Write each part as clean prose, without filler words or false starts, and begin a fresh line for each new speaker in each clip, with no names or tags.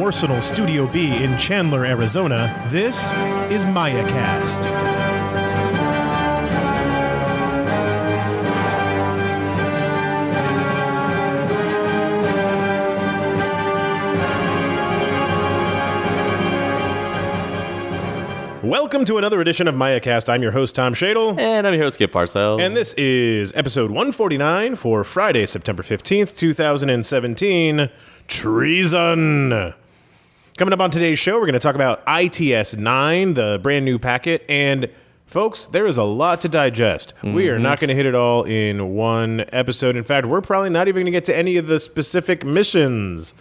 Arsenal Studio B in Chandler, Arizona, this is MayaCast. Welcome to another edition of MayaCast. I'm your host, Tom Shadle.
And I'm your host, Skip Parcell.
And this is episode 149 for Friday, September 15th, 2017, Treason. Coming up on today's show, we're going to talk about ITS 9, the brand new packet, and folks, there is a lot to digest. We are not going to hit it all in one episode. In fact, we're probably not even going to get to any of the specific missions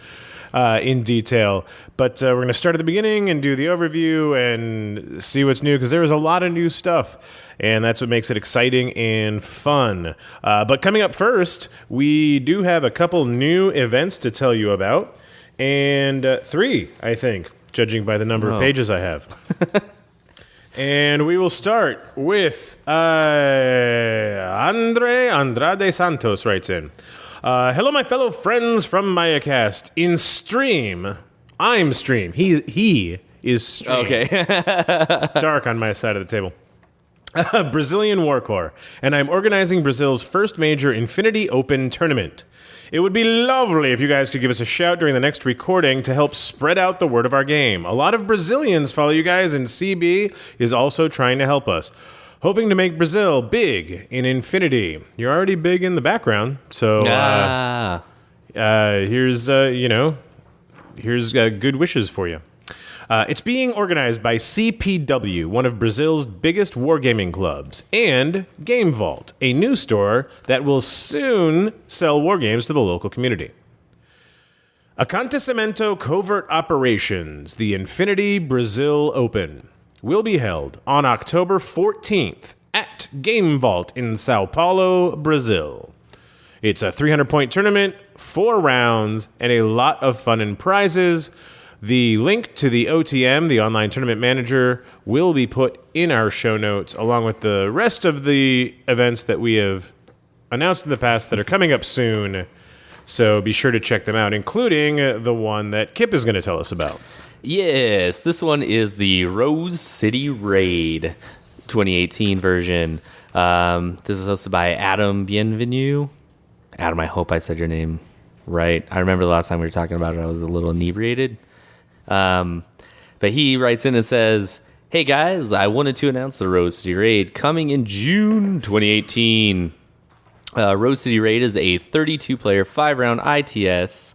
in detail, but we're going to start at the beginning and do the overview and see what's new, because there is a lot of new stuff, and that's what makes it exciting and fun. But coming up first, we do have a couple new events to tell you about, and 3, I think, judging by the number of pages I have. And we will start with Andrade Santos writes in. Hello, my fellow friends from MayaCast. In Stream, I'm Stream. He is Stream.
Okay.
It's dark on my side of the table. Brazilian War Corps, and I'm organizing Brazil's first major Infinity Open tournament. It would be lovely if you guys could give us a shout during the next recording to help spread out the word of our game. A lot of Brazilians follow you guys, and CB is also trying to help us. Hoping to make Brazil big in Infinity. You're already big in the background, so here's good wishes for you. It's being organized by CPW, one of Brazil's biggest wargaming clubs, and Game Vault, a new store that will soon sell wargames to the local community. Acontecimento Covert Operations, the Infinity Brazil Open, will be held on October 14th at Game Vault in Sao Paulo, Brazil. It's a 300-point tournament, 4 rounds, and a lot of fun and prizes. The link to the OTM, the Online Tournament Manager, will be put in our show notes, along with the rest of the events that we have announced in the past that are coming up soon. So be sure to check them out, including the one that Kip is going to tell us about.
Yes, this one is the Rose City Raid 2018 version. This is hosted by Adam Bienvenu. Adam, I hope I said your name right. I remember the last time we were talking about it, I was a little inebriated. But he writes in and says, "Hey guys, I wanted to announce the Rose City Raid coming in June 2018. Rose City Raid is a 32-player 5-round ITS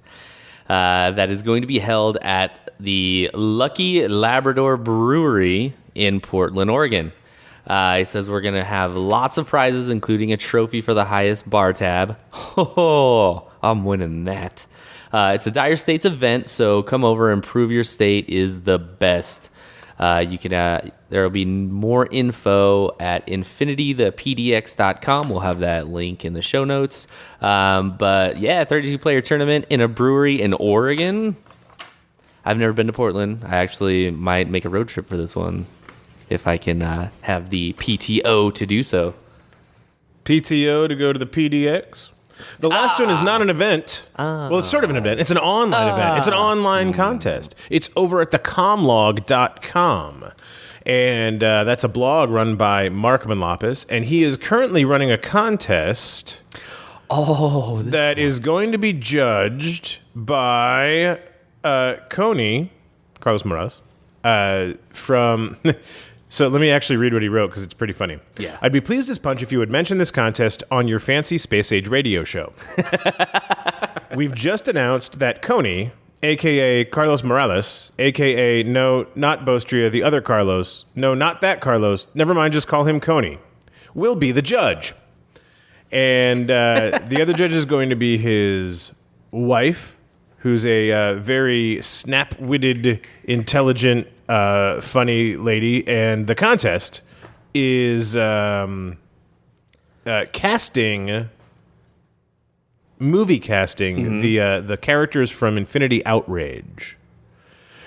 that is going to be held at the Lucky Labrador Brewery in Portland, Oregon. He says we're going to have lots of prizes, including a trophy for the highest bar tab. Oh, I'm winning that. It's a Dire States event, so come over and prove your state is the best. You can there will be more info at infinitythepdx.com. We'll have that link in the show notes. But yeah, 32-player tournament in a brewery in Oregon. I've never been to Portland. I actually might make a road trip for this one if I can have the PTO to do so.
PTO to go to the PDX? The last one is not an event. Well, it's sort of an event. It's an online event. It's an online contest. It's over at thecomlog.com. And that's a blog run by Mark Manlapis. And he is currently running a contest that is going to be judged by Coney, Carlos Morales, from... So let me actually read what he wrote, because it's pretty funny.
Yeah.
I'd be pleased as punch if you would mention this contest on your fancy Space Age radio show. We've just announced that Coney, a.k.a. Carlos Morales, a.k.a. no, not Bostria, the other Carlos, no, not that Carlos, never mind, just call him Coney, will be the judge. And the other judge is going to be his wife, who's a very snap-witted, intelligent, funny lady, and the contest is movie casting the characters from Infinity Outrage.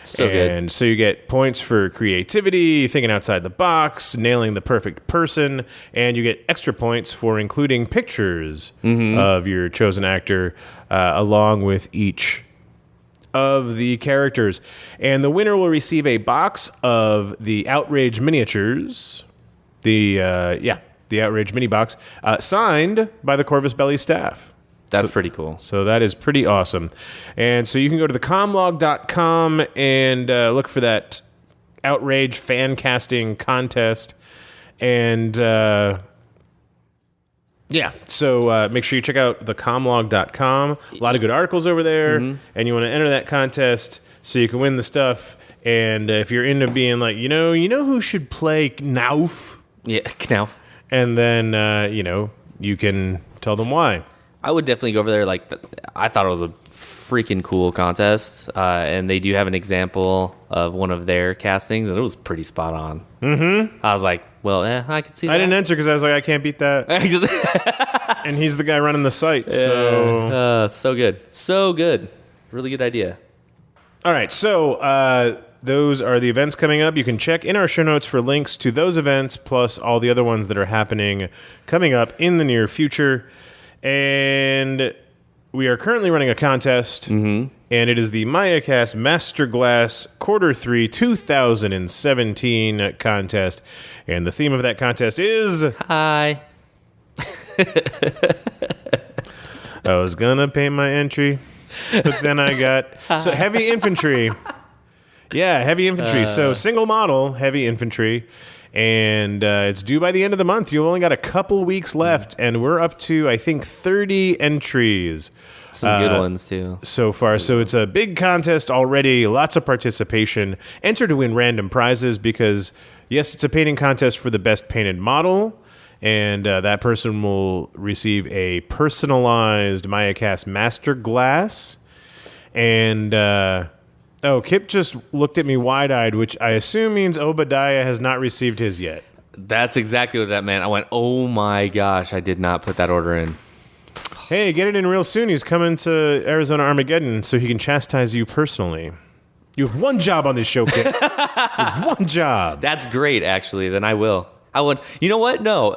So good.
And so you get points for creativity, thinking outside the box, nailing the perfect person, and you get extra points for including pictures of your chosen actor along with each of the characters. And the winner will receive a box of the Outrage miniatures. The Outrage mini box, signed by the Corvus Belli staff.
That's pretty cool.
So that is pretty awesome. And so you can go to thecomlog.com and look for that Outrage fan casting contest. And so make sure you check out thecomlog.com. A lot of good articles over there. And you want to enter that contest so you can win the stuff. And if you're into being like, you know who should play Knauf?
Yeah, Knauf.
And then, you can tell them why.
I would definitely go over there. I thought it was a freaking cool contest. And they do have an example of one of their castings, and it was pretty spot on. Mm-hmm. I was like, well, I could see that.
I didn't answer because I was like, I can't beat that. And he's the guy running the site. So
so good. So good. Really good idea.
All right. So those are the events coming up. You can check in our show notes for links to those events, plus all the other ones that are coming up in the near future. And we are currently running a contest, and it is the MayaCast MasterGlass Q3 2017 contest. And the theme of that contest is...
Hi.
I was going to paint my entry, but then I got... So heavy infantry. Yeah, heavy infantry. So single model, heavy infantry. And it's due by the end of the month. You've only got a couple weeks left, and we're up to, I think, 30 entries.
Some good ones, too.
So far. So it's a big contest already. Lots of participation. Enter to win random prizes because, yes, it's a painting contest for the best painted model. And that person will receive a personalized MayaCast MasterGlass. And... Kip just looked at me wide-eyed, which I assume means Obadiah has not received his yet.
That's exactly what that meant. I went, oh my gosh, I did not put that order in.
Hey, get it in real soon. He's coming to Arizona Armageddon so he can chastise you personally. You have one job on this show, Kip. You have one job.
That's great, actually. Then I will. You know what? No,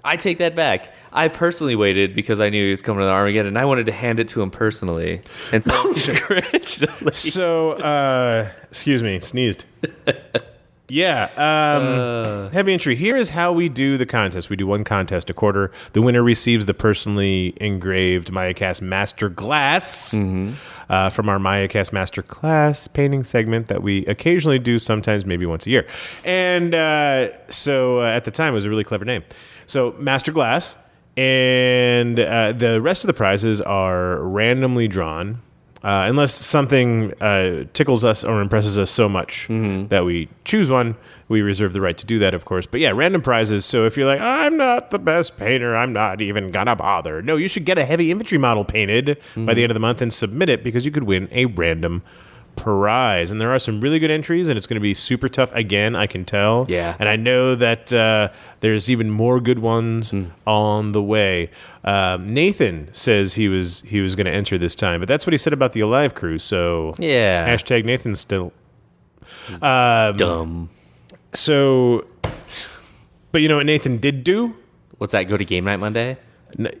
I take that back. I personally waited because I knew he was coming to the Armageddon, and I wanted to hand it to him personally. And so,
excuse me, sneezed. Yeah, heavy entry. Here is how we do the contest. We do one contest a quarter. The winner receives the personally engraved MayaCast MasterGlass from our MayaCast MasterClass painting segment that we occasionally do, sometimes maybe once a year. And so at the time, it was a really clever name. So MasterGlass, and the rest of the prizes are randomly drawn. Unless something tickles us or impresses us so much that we choose one, we reserve the right to do that, of course. But yeah, random prizes. So if you're like, I'm not the best painter, I'm not even gonna bother. No, you should get a heavy infantry model painted by the end of the month and submit it because you could win a random prize. And there are some really good entries, and it's going to be super tough again, I can tell.
Yeah.
And I know that there's even more good ones on the way. Nathan says he was going to enter this time, but that's what he said about the Alive crew. So
yeah,
hashtag Nathan still
dumb.
So, but you know what Nathan did do?
What's that? Go to game night Monday?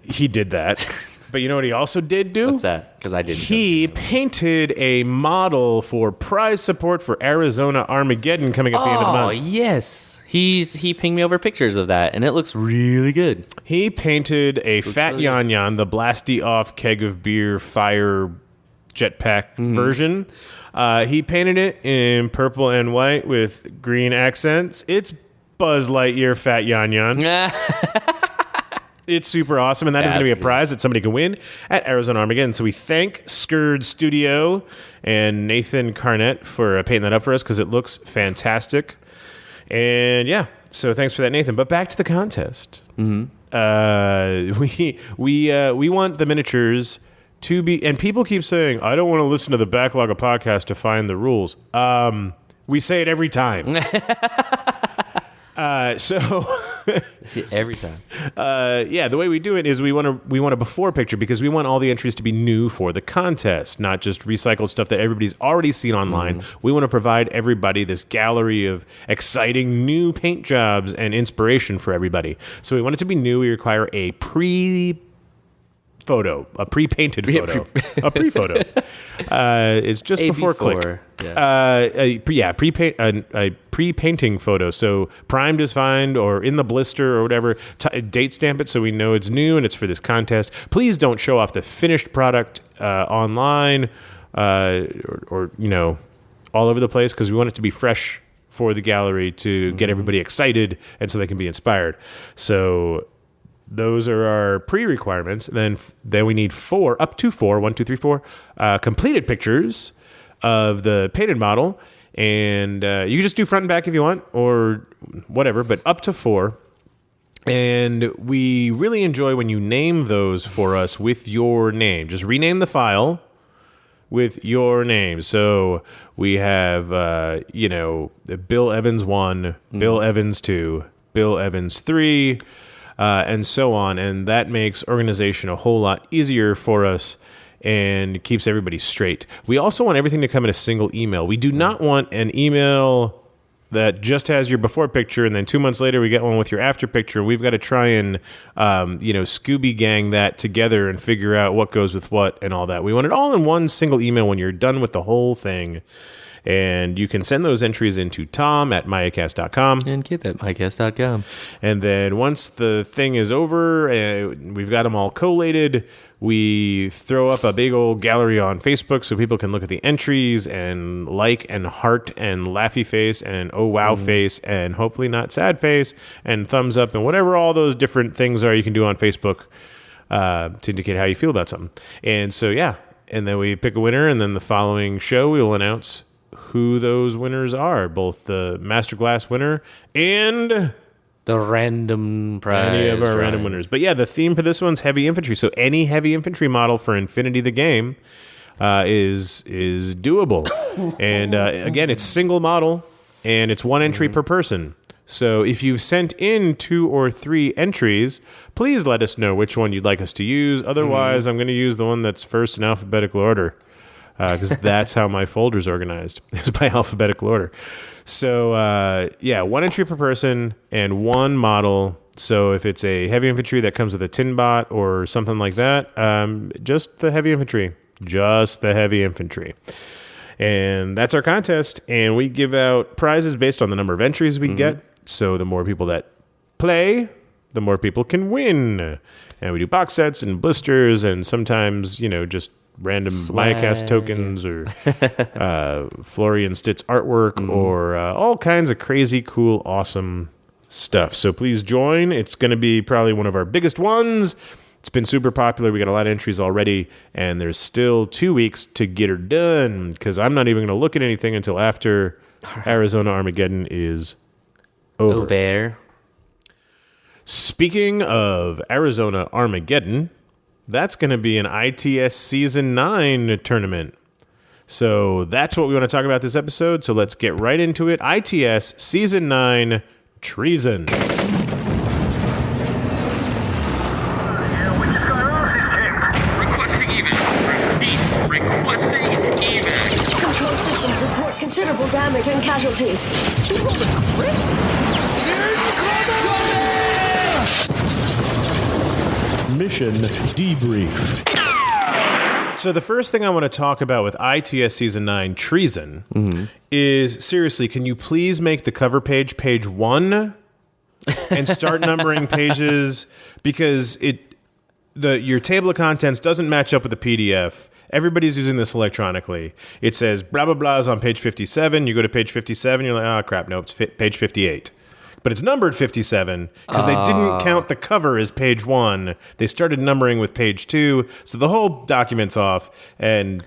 He did that. But you know what he also did do?
What's that? Because I didn't.
He painted a model for prize support for Arizona Armageddon coming at the end of the month.
Oh, yes. He pinged me over pictures of that, and it looks really good.
He painted a Fat
really
Yan Yan, the blasty off keg of beer fire jetpack version. He painted it in purple and white with green accents. It's Buzz Lightyear Fat Yan Yan. It's super awesome, and that is going to be a prize that somebody can win at Arizona Armageddon. So we thank Skurd Studio and Nathan Carnett for painting that up for us because it looks fantastic. And yeah, so thanks for that, Nathan. But back to the contest. We want the miniatures to be, and people keep saying, I don't want to listen to the backlog of podcasts to find the rules. We say it every time.
Every time.
The way we do it is we want a before picture because we want all the entries to be new for the contest, not just recycled stuff that everybody's already seen online. We want to provide everybody this gallery of exciting new paint jobs and inspiration for everybody. So we want it to be new. We require a for photo, a pre-painted photo, a pre-photo. It's just before click.
Yeah.
A pre-painting photo. So primed is fine, or in the blister or whatever. Date stamp it so we know it's new and it's for this contest. Please don't show off the finished product online or all over the place, because we want it to be fresh for the gallery to get everybody excited and so they can be inspired. So those are our pre-requirements. Then we need up to four completed pictures of the painted model. And you can just do front and back if you want, or whatever, but up to 4. And we really enjoy when you name those for us with your name. Just rename the file with your name. So we have, Bill Evans 1, Bill Evans 2, Bill Evans 3, and so on. And that makes organization a whole lot easier for us and keeps everybody straight. We also want everything to come in a single email. We do not want an email that just has your before picture, and then 2 months later we get one with your after picture. We've got to try and, Scooby gang that together and figure out what goes with what and all that. We want it all in one single email when you're done with the whole thing. And you can send those entries into tom@MayaCast.com.
And kip@MayaCast.com.
And then once the thing is over, we've got them all collated, we throw up a big old gallery on Facebook so people can look at the entries and like and heart and laughy face and oh wow face and hopefully not sad face and thumbs up and whatever all those different things are you can do on Facebook to indicate how you feel about something. And so, yeah. And then we pick a winner, and then the following show we will announce who those winners are, both the MasterGlass winner and
the random prize.
Any of our random winners. But yeah, the theme for this one's heavy infantry. So any heavy infantry model for Infinity the game is doable. And again, it's single model, and it's one entry per person. So if you've sent in 2 or 3 entries, please let us know which one you'd like us to use. Otherwise, I'm going to use the one that's first in alphabetical order, because that's how my folder's organized, is by alphabetical order. So, 1 entry per person and 1 model. So if it's a heavy infantry that comes with a tin bot or something like that, just the heavy infantry. Just the heavy infantry. And that's our contest. And we give out prizes based on the number of entries we get. So the more people that play, the more people can win. And we do box sets and blisters and sometimes, just random MayaCast tokens or Florian Stitz artwork or all kinds of crazy, cool, awesome stuff. So please join. It's going to be probably one of our biggest ones. It's been super popular. We got a lot of entries already, and there's still 2 weeks to get her done, because I'm not even going to look at anything until after Arizona Armageddon is over. Speaking of Arizona Armageddon, that's going to be an ITS Season 9 tournament. So that's what we want to talk about this episode. So let's get right into it. ITS Season 9 Treason.
We just got our asses kicked.
Requesting evac. Repeat, requesting evac.
Control systems report considerable damage and casualties.
You rolled a crit?
Mission debrief. So the first thing I want to talk about with ITS Season 9 Treason is, seriously, can you please make the cover page page 1 and start numbering pages, because your table of contents doesn't match up with the PDF. Everybody's using this electronically. It says blah, blah, blah is on page 57. You go to page 57, you're like, oh, crap, no, it's page 58. But it's numbered 57 because they didn't count the cover as page 1. They started numbering with page 2. So the whole document's off. And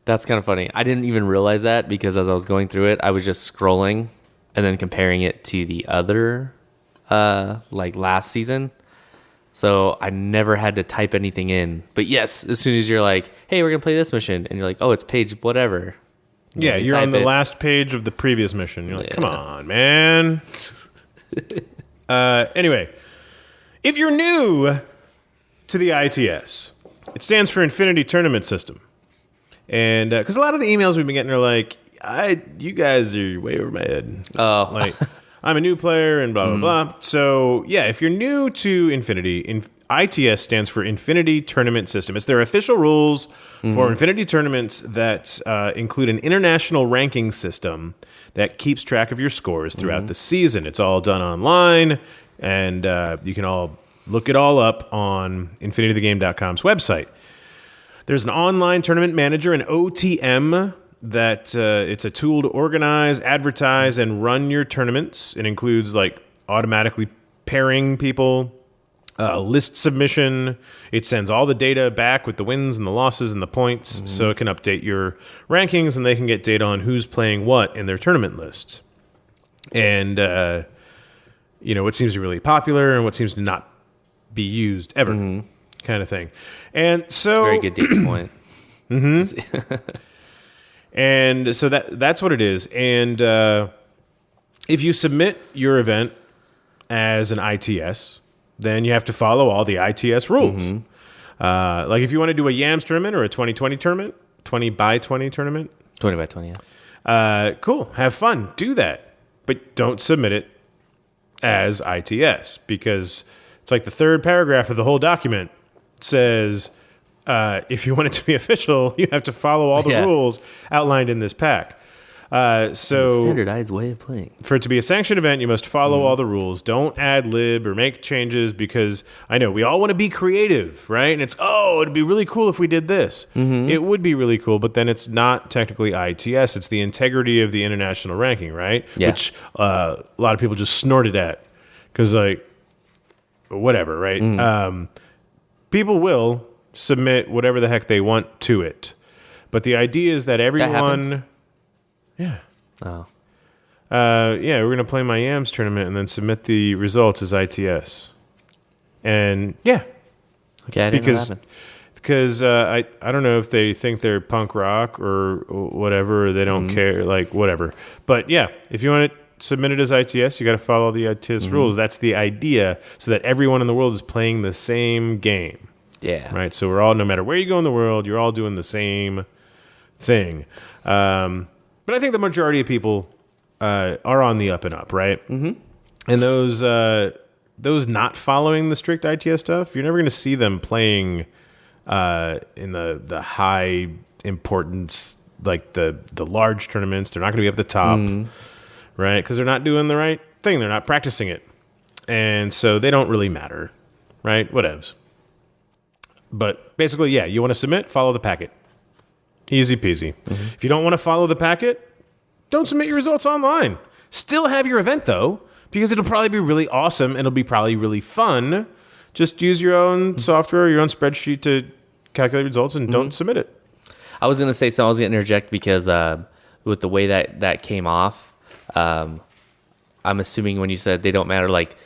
that's kind of funny. I didn't even realize that, because as I was going through it, I was just scrolling and then comparing it to the other, last season. So I never had to type anything in. But yes, as soon as you're like, hey, we're going to play this mission, and you're like, oh, it's page whatever.
Yeah, you're on the last page of the previous mission. You're like, come on, man. Anyway, if you're new to the ITS, it stands for Infinity Tournament System. And because a lot of the emails we've been getting are like, you guys are way over my head.
Oh.
Like, I'm a new player and blah, blah, blah. So, yeah, if you're new to Infinity, ITS stands for Infinity Tournament System. It's their official rules for Infinity tournaments that include an international ranking system that keeps track of your scores throughout the season. It's all done online, and you can all look it all up on infinitythegame.com's website. There's an online tournament manager, an OTM, that it's a tool to organize, advertise, and run your tournaments. It includes like automatically pairing people, list submission. It sends all the data back with the wins and the losses and the points, so it can update your rankings, and they can get data on who's playing what in their tournament lists. And what seems to be really popular and what seems to not be used ever, kind of thing. And so
Very good data point.
And so that's what it is. And if you submit your event as an ITS, then you have to follow all the ITS rules. Like if you want to do a YAMS tournament or a 2020 tournament, 20 by 20 tournament.
20 by 20, yeah.
Cool. Have fun. Do that. But don't submit it as ITS, because it's like the third paragraph of the whole document says, if you want it to be official, you have to follow all the rules outlined in this pack. So
standardized way of playing.
For it to be a sanctioned event, you must follow all the rules. Don't ad lib or make changes, because I know we all want to be creative, right? And it's, it'd be really cool if we did this. It would be really cool, but then it's not technically ITS. It's the integrity of the international ranking, right?
Yeah.
Which a lot of people just snorted at, because like, whatever, right? People will submit whatever the heck they want to it. But the idea is that everyone... Yeah.
Oh.
We're going to play my YAMS tournament and then submit the results as ITS. And, yeah.
Okay, I didn't know that happened.
Because I don't know if they think they're punk rock or whatever, or they don't care, like, whatever. But, yeah, if you want to submit it as ITS, you got to follow the ITS rules. That's the idea, so that everyone in the world is playing the same game.
Yeah.
Right? So we're all, no matter where you go in the world, you're all doing the same thing. But I think the majority of people are on the up and up, right? And those not following the strict ITS stuff, you're never going to see them playing in the high importance, like the large tournaments. They're not going to be up the top, right? Because they're not doing the right thing. They're not practicing it. And so they don't really matter, right? Whatevs. But basically, yeah, you want to submit, follow the packet. Easy peasy. If you don't want to follow the packet, don't submit your results online. Still have your event, though, because it'll probably be really awesome and it'll be probably really fun. Just use your own software or your own spreadsheet to calculate results and don't submit it.
I was going to say something. I was going to interject because with the way that came off, I'm assuming when you said they don't matter, like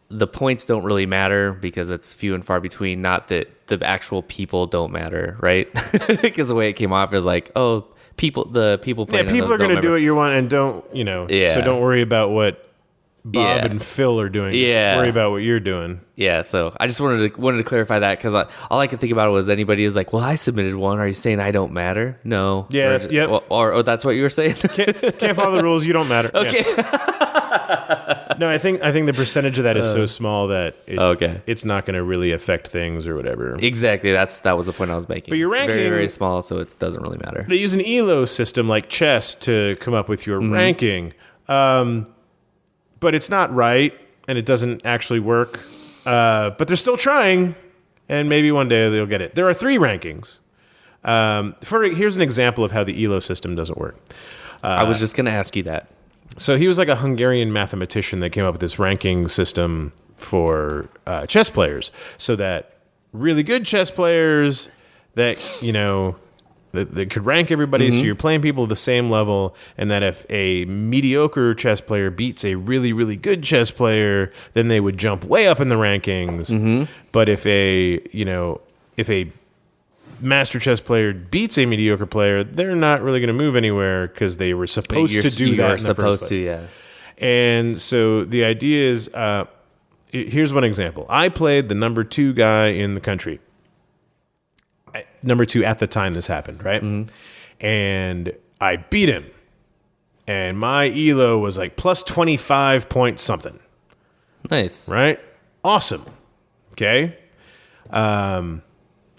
the points don't really matter because it's few and far between. Not that the actual people don't matter, right? Because the way it came off is like, the people playing.
Yeah, people are going to do what you want and don't, so don't worry about what Bob and Phil are doing. Just worry about what you're doing.
Yeah, so I just wanted to clarify that, because all I could think about was anybody is like, well, I submitted one. Are you saying I don't matter? No.
Yeah,
or that's what you were saying?
Can't follow the rules. You don't matter.
Okay.
Yeah. No, I think the percentage of that is so small that it's not going to really affect things or whatever.
Exactly. That was the point I was making.
But your ranking,
very, very small, so it doesn't really matter.
They use an ELO system like chess to come up with your ranking. But it's not right, and it doesn't actually work. But they're still trying, and maybe one day they'll get it. There are 3 rankings. Here's an example of how the ELO system doesn't work.
I was just going to ask you that.
So he was like a Hungarian mathematician that came up with this ranking system for chess players, so that really good chess players that, that could rank everybody, so you're playing people at the same level, and that if a mediocre chess player beats a really, really good chess player, then they would jump way up in the rankings. But if a master chess player beats a mediocre player, they're not really going to move anywhere because they were supposed to do that in the first place.
Yeah.
And so the idea is, here's one example. I played the number 2 guy in the country. Number 2 at the time this happened, right? And I beat him. And my ELO was like plus 25 point something.
Nice.
Right? Awesome. Okay.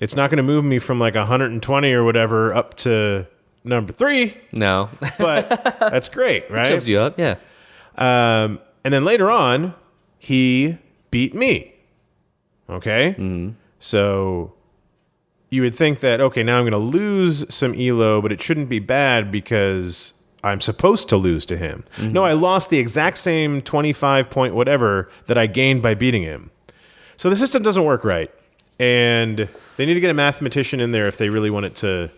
It's not going to move me from like 120 or whatever up to number 3,
No.
but that's great, right?
Jumps you up, yeah.
And then later on, he beat me. Okay? So you would think that, okay, now I'm going to lose some elo, but it shouldn't be bad because I'm supposed to lose to him. No, I lost the exact same 25 point whatever that I gained by beating him. So the system doesn't work right. And they need to get a mathematician in there if they really want it to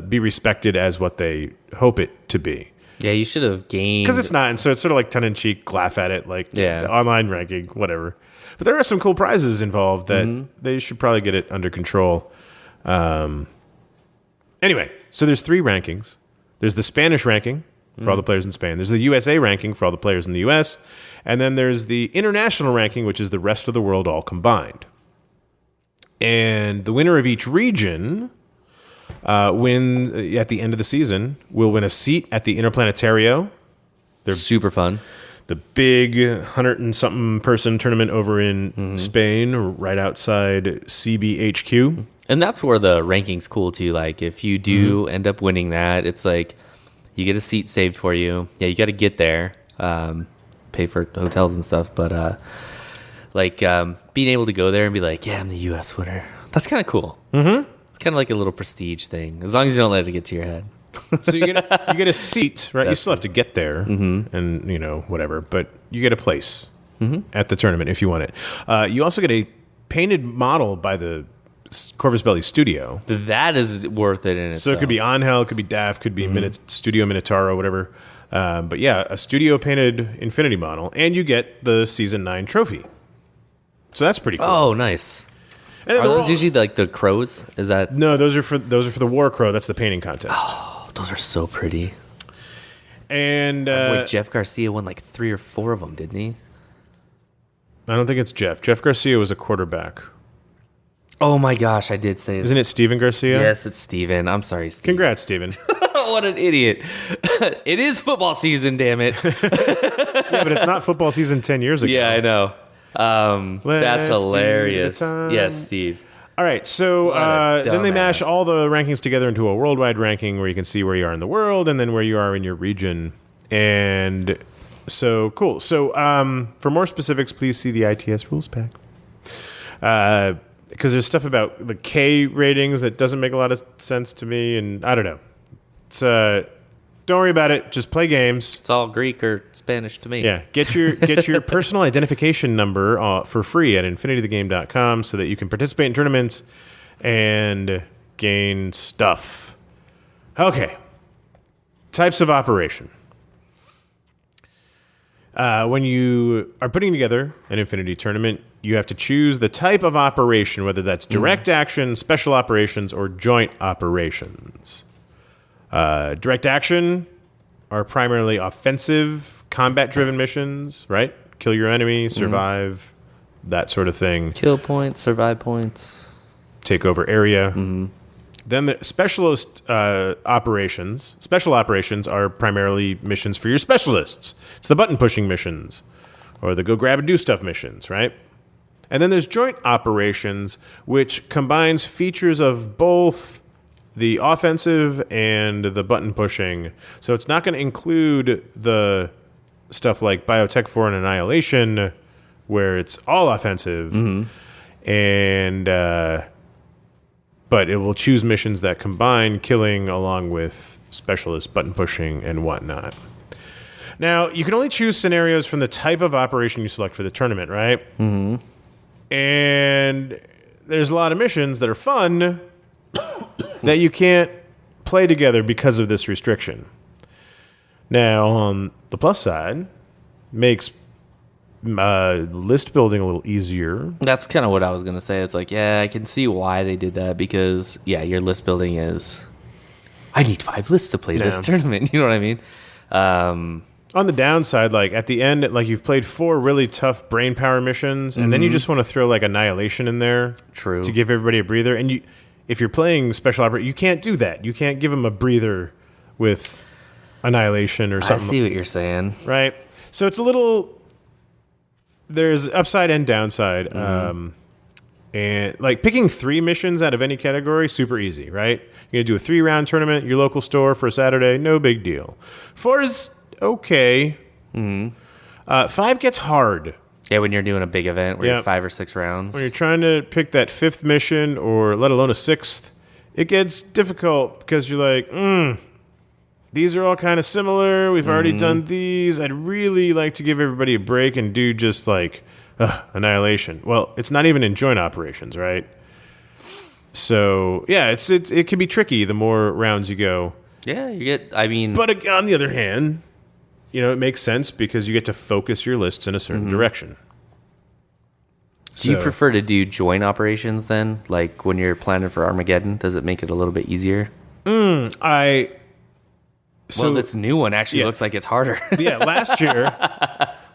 be respected as what they hope it to be.
Yeah, you should have gained...
Because it's not, and so it's sort of like tongue-in-cheek, laugh at it, like the online ranking, whatever. But there are some cool prizes involved that they should probably get it under control. Anyway, so there's 3 rankings. There's the Spanish ranking for all the players in Spain. There's the USA ranking for all the players in the US. And then there's the international ranking, which is the rest of the world all combined. And the winner of each region wins at the end of the season will win a seat at the Interplanetario.
They're super fun.
The big 100-and-something person tournament over in Spain, right outside CBHQ.
And that's where the ranking's cool too. Like if you do end up winning that, it's like you get a seat saved for you. Yeah, you got to get there, pay for hotels and stuff. But being able to go there and be like, yeah, I'm the U.S. winner. That's kind of cool. Mm-hmm. It's kind of like a little prestige thing, as long as you don't let it get to your head.
So you get a seat, right? You still have to get there, and whatever. But you get a place at the tournament if you want it. You also get a painted model by the Corvus Belli Studio.
That is worth it in itself.
So it could be Angel, it could be Daft, could be Studio Minotauro, whatever. But yeah, a studio painted Infinity model, and you get the Season 9 trophy. So that's pretty cool.
Oh, nice.
And
Are those usually like the crows? Is that...
No, those are for the War Crow. That's the painting contest.
Oh, those are so pretty.
And
Jeff Garcia won like 3 or 4 of them, didn't he?
I don't think it's Jeff. Jeff Garcia was a quarterback.
Oh my gosh, I did say it.
Isn't it Steven Garcia?
Yes, it's Steven. I'm sorry, Steven.
Congrats, Steven.
What an idiot. It is football season, damn it.
Yeah, but it's not football season 10 years ago.
Yeah, I know. That's hilarious.
Time.
Yes, Steve.
All right, so then they mash
dumbass.
all the rankings together into a worldwide ranking where you can see where you are in the world and then where you are in your region. And so, cool. So for more specifics, please see the ITS rules pack. Because there's stuff about the K ratings that doesn't make a lot of sense to me, and I don't know. It's don't worry about it. Just play games.
It's all Greek or Spanish to me.
Yeah, get your personal identification number for free at infinitythegame.com so that you can participate in tournaments and gain stuff. Okay. Types of operation. When you are putting together an Infinity tournament, you have to choose the type of operation, whether that's direct action, special operations, or joint operations. Direct action are primarily offensive, combat-driven missions, right? Kill your enemy, survive, that sort of thing.
Kill points, survive points.
Take over area. Then the special operations are primarily missions for your specialists. It's the button-pushing missions, or the go-grab-and-do-stuff missions, right? And then there's joint operations, which combines features of both the offensive and the button pushing. So it's not going to include the stuff like Biotech 4 and Annihilation, where it's all offensive, and but it will choose missions that combine killing along with specialist button pushing and whatnot. Now, you can only choose scenarios from the type of operation you select for the tournament, right? And there's a lot of missions that are fun that you can't play together because of this restriction. Now, on the plus side, makes list building a little easier.
That's kind of what I was going to say. It's like, yeah, I can see why they did that because, yeah, your list building is, I need 5 lists to play this tournament. You know what I mean?
On the downside, like at the end, like you've played 4 really tough brain power missions, and then you just want to throw like Annihilation in there.
True.
To give everybody a breather. And if you're playing special operator, you can't do that. You can't give them a breather with Annihilation or something.
I see what you're saying.
Right? So it's a little... There's upside and downside. And like picking 3 missions out of any category, super easy, right? You're going to do a 3-round tournament, your local store for a Saturday, no big deal. 4 is okay. 5 gets hard.
Yeah, when you're doing a big event where you're 5 or 6 rounds.
When you're trying to pick that 5th mission or let alone a 6th, it gets difficult because you're like, these are all kind of similar. We've already done these. I'd really like to give everybody a break and do just like Annihilation. Well, it's not even in joint operations, right? So, yeah, it can be tricky the more rounds you go.
Yeah, you get, I mean...
But on the other hand, it makes sense because you get to focus your lists in a certain direction.
Do you prefer to do joint operations then? Like when you're planning for Armageddon, does it make it a little bit easier?
Well,
this new one actually looks like it's harder.
Yeah,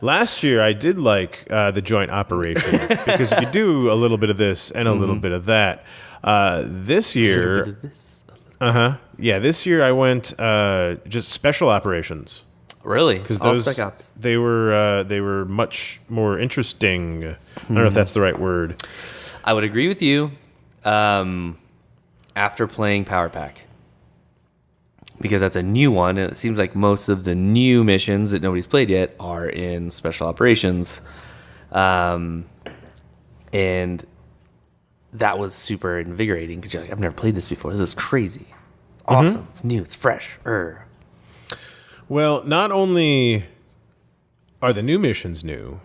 last year I did like the joint operations because you could do a little bit of this and a little bit of that. This year, this year I went just special operations.
Really?
Because
All Spec Ops.
they were much more interesting. I don't know if that's the right word.
I would agree with you. After playing Power Pack. Because that's a new one, and it seems like most of the new missions that nobody's played yet are in Special Operations. And that was super invigorating, because you're like, I've never played this before. This is crazy. Awesome. It's new. It's fresh.
Well, not only are the new missions new,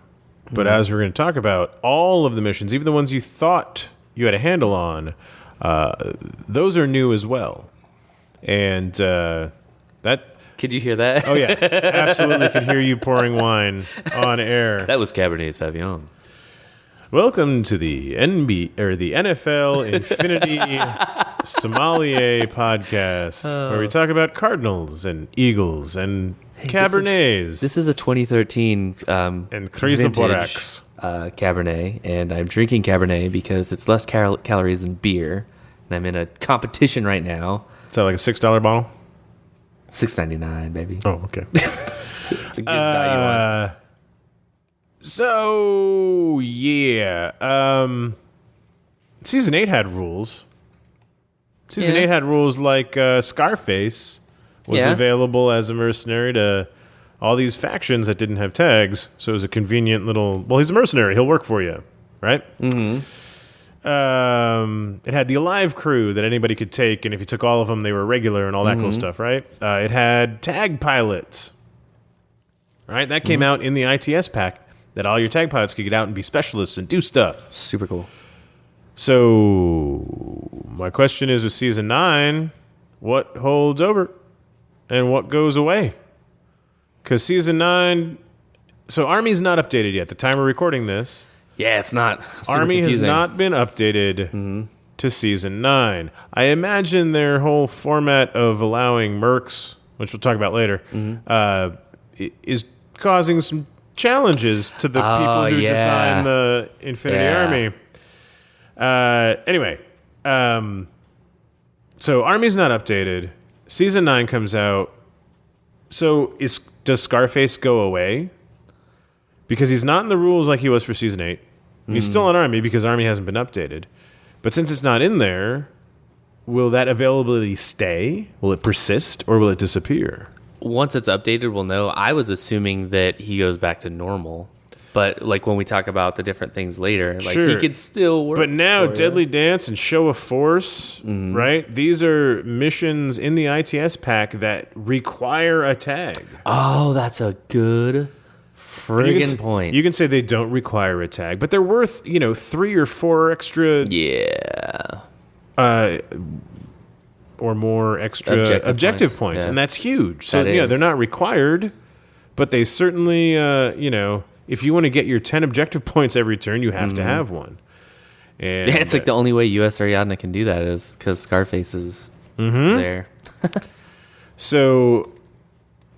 but as we're going to talk about, all of the missions, even the ones you thought you had a handle on, those are new as well. And that...
Could you hear that?
Oh, yeah. Absolutely could hear you pouring wine on air.
That was Cabernet Sauvignon.
Welcome to the NFL Infinity Sommelier podcast, where we talk about Cardinals and Eagles and Cabernets.
This is a 2013
and
vintage Cabernet, and I'm drinking Cabernet because it's less calories than beer, and I'm in a competition right now.
Is that like a $6 bottle?
$6.99, baby.
Oh, okay.
It's a good value one.
So, yeah. Season 8 had rules. Season 8 had rules like Scarface was available as a mercenary to all these factions that didn't have tags. So it was a convenient little... Well, he's a mercenary. He'll work for you, right? Mm-hmm. It had the Alive crew that anybody could take, and if you took all of them, they were regular and all that cool stuff, right? It had tag pilots, right? That came out in the ITS pack, that all your tag pilots could get out and be specialists and do stuff.
Super cool.
So, my question is with Season 9, what holds over and what goes away? Because Season 9... So, Army's not updated yet. The time we're recording this...
Yeah, it's not.
Army has not been updated to Season 9. I imagine their whole format of allowing mercs, which we'll talk about later, is causing some challenges to the people who design the Infinity Army. Anyway, so Army's not updated. Season 9 comes out. So does Scarface go away? Because he's not in the rules like he was for Season 8. He's still in Army because Army hasn't been updated. But since it's not in there, will that availability stay? Will it persist? Or will it disappear?
Once it's updated, we'll know. I was assuming that he goes back to normal. But like when we talk about the different things later, like he could still work.
But now Deadly Dance and Show of Force, right? These are missions in the ITS pack that require a tag.
Oh, that's a good... friggin' point.
You can say they don't require a tag, but they're worth, 3 or 4 extra...
Yeah.
Or more extra objective points.
Yeah.
And that's huge. So, they're not required, but they certainly, if you want to get your 10 objective points every turn, you have to have one. And
it's like the only way U.S. Ariadne can do that is because Scarface is there.
So,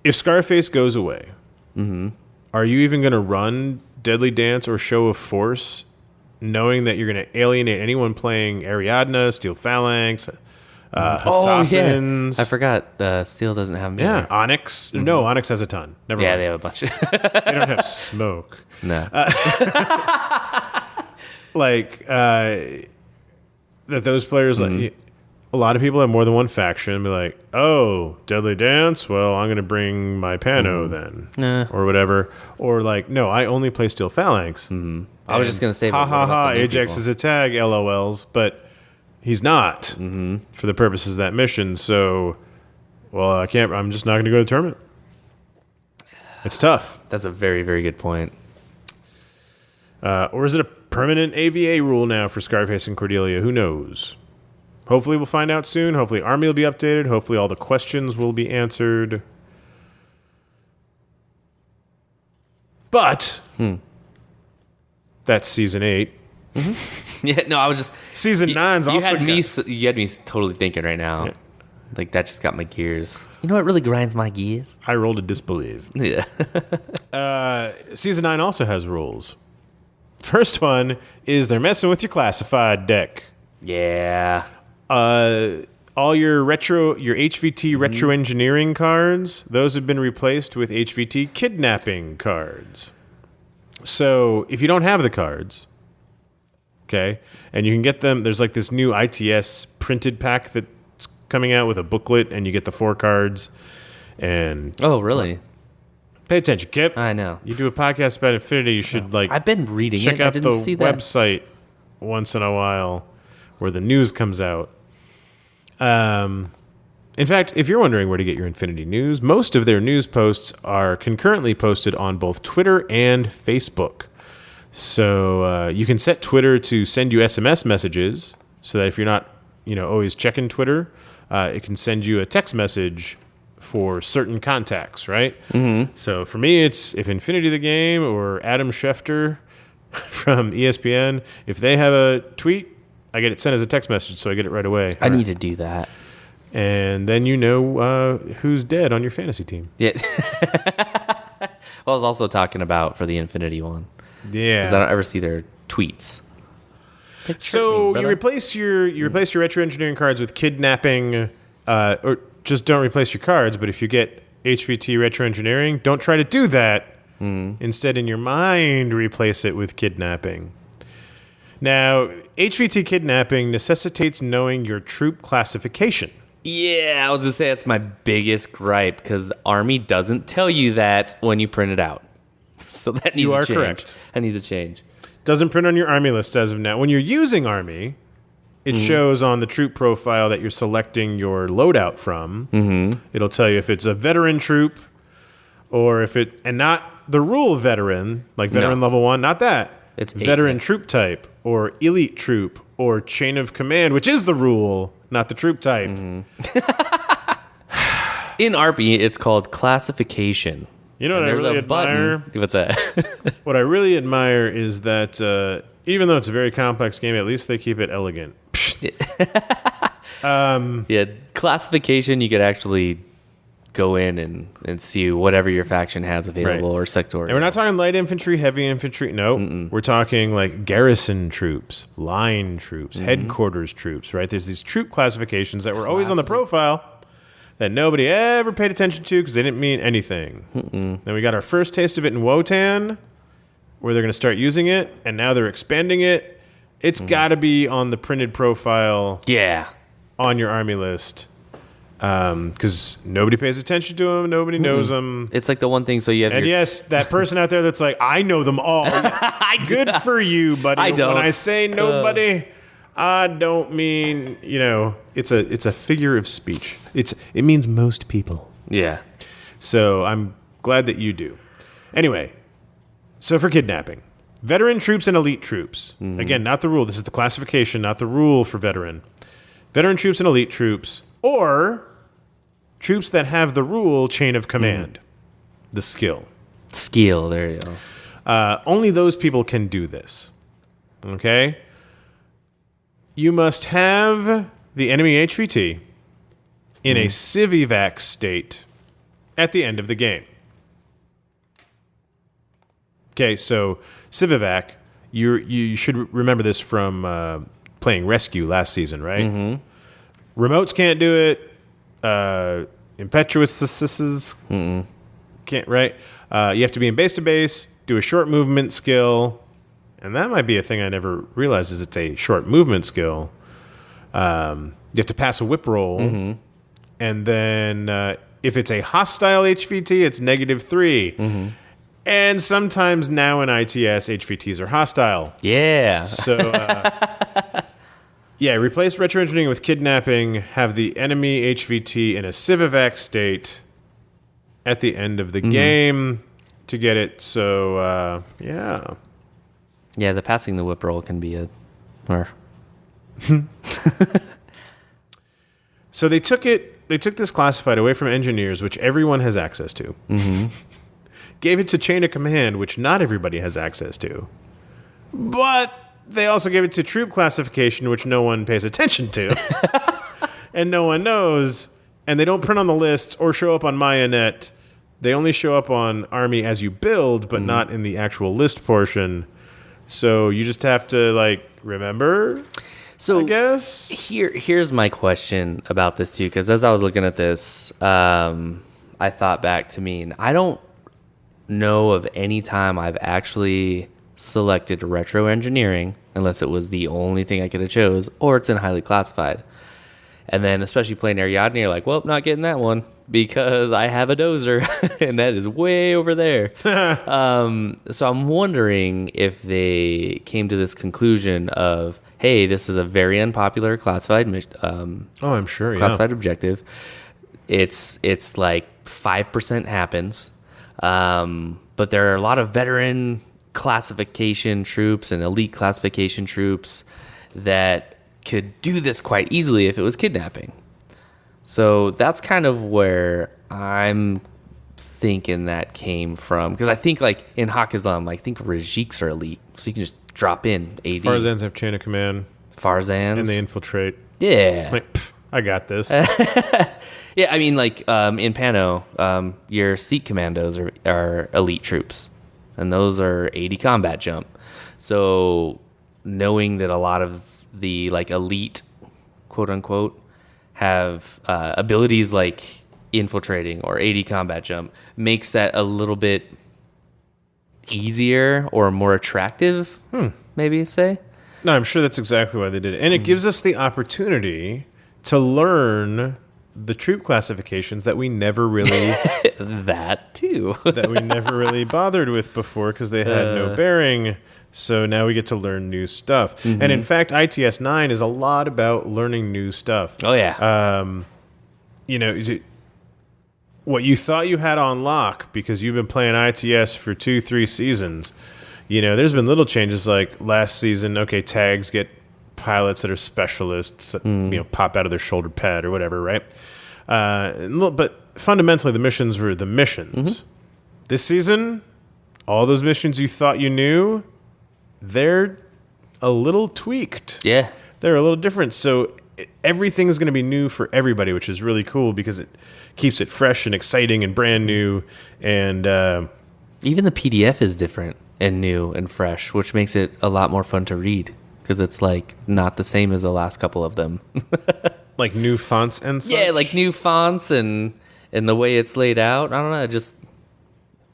if Scarface goes away... Are you even going to run Deadly Dance or Show of Force knowing that you're going to alienate anyone playing Ariadne, Steel Phalanx, Assassins?
I forgot Steel doesn't have them either.
Onyx. No, Onyx has a ton. Never mind.
They have a bunch.
They don't have smoke.
No.
like that those players like a lot of people have more than one faction and be like, oh, Deadly Dance, well, I'm gonna bring my Pano then or whatever, or like, no, I only play Steel Phalanx.
I was just gonna say,
ha ha ha, Ajax is a tag, LOLs, but he's not for the purposes of that mission. So, well, I'm just not going to go to the tournament. It's tough.
That's a very, very good point.
Or is it a permanent AVA rule now for Scarface and Cordelia? Who knows? Hopefully we'll find out soon. Hopefully Army will be updated. Hopefully all the questions will be answered. But that's season 8.
Yeah, no, I was just
Season 9's also
you had me totally thinking right now.
Yeah.
Like that just got my gears. You know what really grinds my gears?
I roll to disbelieve.
Yeah.
Season 9 also has rules. First one is they're messing with your classified deck.
Yeah.
All your HVT retro engineering cards, those have been replaced with HVT kidnapping cards. So if you don't have the cards, okay, and you can get them, there's like this new ITS printed pack that's coming out with a booklet, and you get the 4 cards. And
oh, really?
Pay attention, Kip.
I know.
You do a podcast about Infinity, you should
I've been reading
check
it.
out
I didn't
the
see that.
website once in a while where the news comes out. In fact, if you're wondering where to get your Infinity news, most of their news posts are concurrently posted on both Twitter and Facebook. So you can set Twitter to send you SMS messages so that if you're not, always checking Twitter, it can send you a text message for certain contacts, right? Mm-hmm. So for me, it's if Infinity the Game or Adam Schefter from ESPN, if they have a tweet, I get it sent as a text message, so I get it right away.
I need to do that.
And then who's dead on your fantasy team.
Yeah. Well, I was also talking about for the Infinity one.
Yeah.
Because I don't ever see their tweets.
So you replace your retro engineering cards with kidnapping, or just don't replace your cards. But if you get HVT retro engineering, don't try to do that. Instead, in your mind, replace it with kidnapping. Now, HVT kidnapping necessitates knowing your troop classification.
Yeah, I was going to say that's my biggest gripe because Army doesn't tell you that when you print it out. So that needs to change.
You are correct.
That needs to change.
Doesn't print on your Army list as of now. When you're using Army, it shows on the troop profile that you're selecting your loadout from. Mm-hmm. It'll tell you if it's a veteran troop or and not the rule veteran, like veteran level 1, not that.
It's
veteran troop type or elite troop or chain of command, which is the rule, not the troop type.
In ARPy, it's called classification.
You know what I really admire?
What's that?
What I really admire is that even though it's a very complex game, at least they keep it elegant.
Yeah, classification, you could actually go in and see whatever your faction has available or sector.
And we're not talking light infantry, heavy infantry. No, we're talking like garrison troops, line troops, headquarters troops, right? There's these troop classifications that were always on the profile that nobody ever paid attention to because they didn't mean anything. Then we got our first taste of it in Wotan, where they're going to start using it, and now they're expanding it. It's got to be on the printed profile on your Army list. Because nobody pays attention to them, nobody knows them.
It's like the one thing. So you have,
and yes, that person out there that's like, I know them all. Good for you, buddy.
I don't.
When I say nobody, I don't mean it's a figure of speech. It means most people.
Yeah.
So I'm glad that you do. Anyway, so for kidnapping, veteran troops and elite troops. Again, not the rule. This is the classification, not the rule for veteran. Veteran troops and elite troops. Or troops that have the rule chain of command, the skill.
Skill, there you go.
Only those people can do this. Okay? You must have the enemy HVT in a civ-evac state at the end of the game. Okay, so civ-evac, you should remember this from playing Rescue last season, right? Remotes can't do it. Impetuouses can't, right? You have to be in base to base, do a short movement skill, and that might be a thing I never realized, is it's a short movement skill. You have to pass a whip roll, and then if it's a hostile HVT, it's -3. And sometimes now in ITS, HVTs are hostile.
Yeah.
So, yeah, replace retro engineering with kidnapping. Have the enemy HVT in a civ-evac state at the end of the game to get it. So, yeah.
Yeah, the passing the whip roll can be or
So they took this classified away from engineers, which everyone has access to. Gave it to chain of command, which not everybody has access to. But they also gave it to troop classification, which no one pays attention to. And no one knows. And they don't print on the lists or show up on MayaNet. They only show up on Army as you build, but not in the actual list portion. So you just have to, remember,
so
I guess?
Here's my question about this, too, because as I was looking at this, I thought back to I don't know of any time I've actually selected retro engineering, unless it was the only thing I could have chose, or it's in highly classified. And then especially playing Ariadne, you're like, well, not getting that one because I have a dozer and that is way over there. So I'm wondering if they came to this conclusion of, hey, this is a very unpopular classified
I'm sure, yeah.
classified objective. It's like 5% happens. But there are a lot of veteran classification troops and elite classification troops that could do this quite easily if it was kidnapping. So that's kind of where I'm thinking that came from. Because I think in Hakazam, I think Rajiks are elite. So you can just drop in AD.
Farzans have chain of command.
Farzans.
And they infiltrate.
Yeah.
I got this.
Yeah, I mean, in Pano, your Seek commandos are elite troops, and those are 80 combat jump. So knowing that a lot of the, elite, quote-unquote, have abilities like infiltrating or 80 combat jump makes that a little bit easier or more attractive, maybe say?
No, I'm sure that's exactly why they did it. And it gives us the opportunity to learn the troop classifications that we never really
that too
that we never really bothered with before because they had no bearing. So now we get to learn new stuff. And in fact, ITS 9 is a lot about learning new stuff.
Oh yeah.
What you thought you had on lock because you've been playing ITS for 2-3 seasons. There's been little changes like last season. Okay, tags get pilots that are specialists that pop out of their shoulder pad or whatever, right? But fundamentally, the missions were the missions. This season, all those missions you thought you knew, they're a little tweaked.
Yeah.
They're a little different. So everything's going to be new for everybody, which is really cool because it keeps it fresh and exciting and brand new. And
even the PDF is different and new and fresh, which makes it a lot more fun to read. Because it's not the same as the last couple of them.
Like new fonts and such?
Yeah, like new fonts and the way it's laid out. I don't know.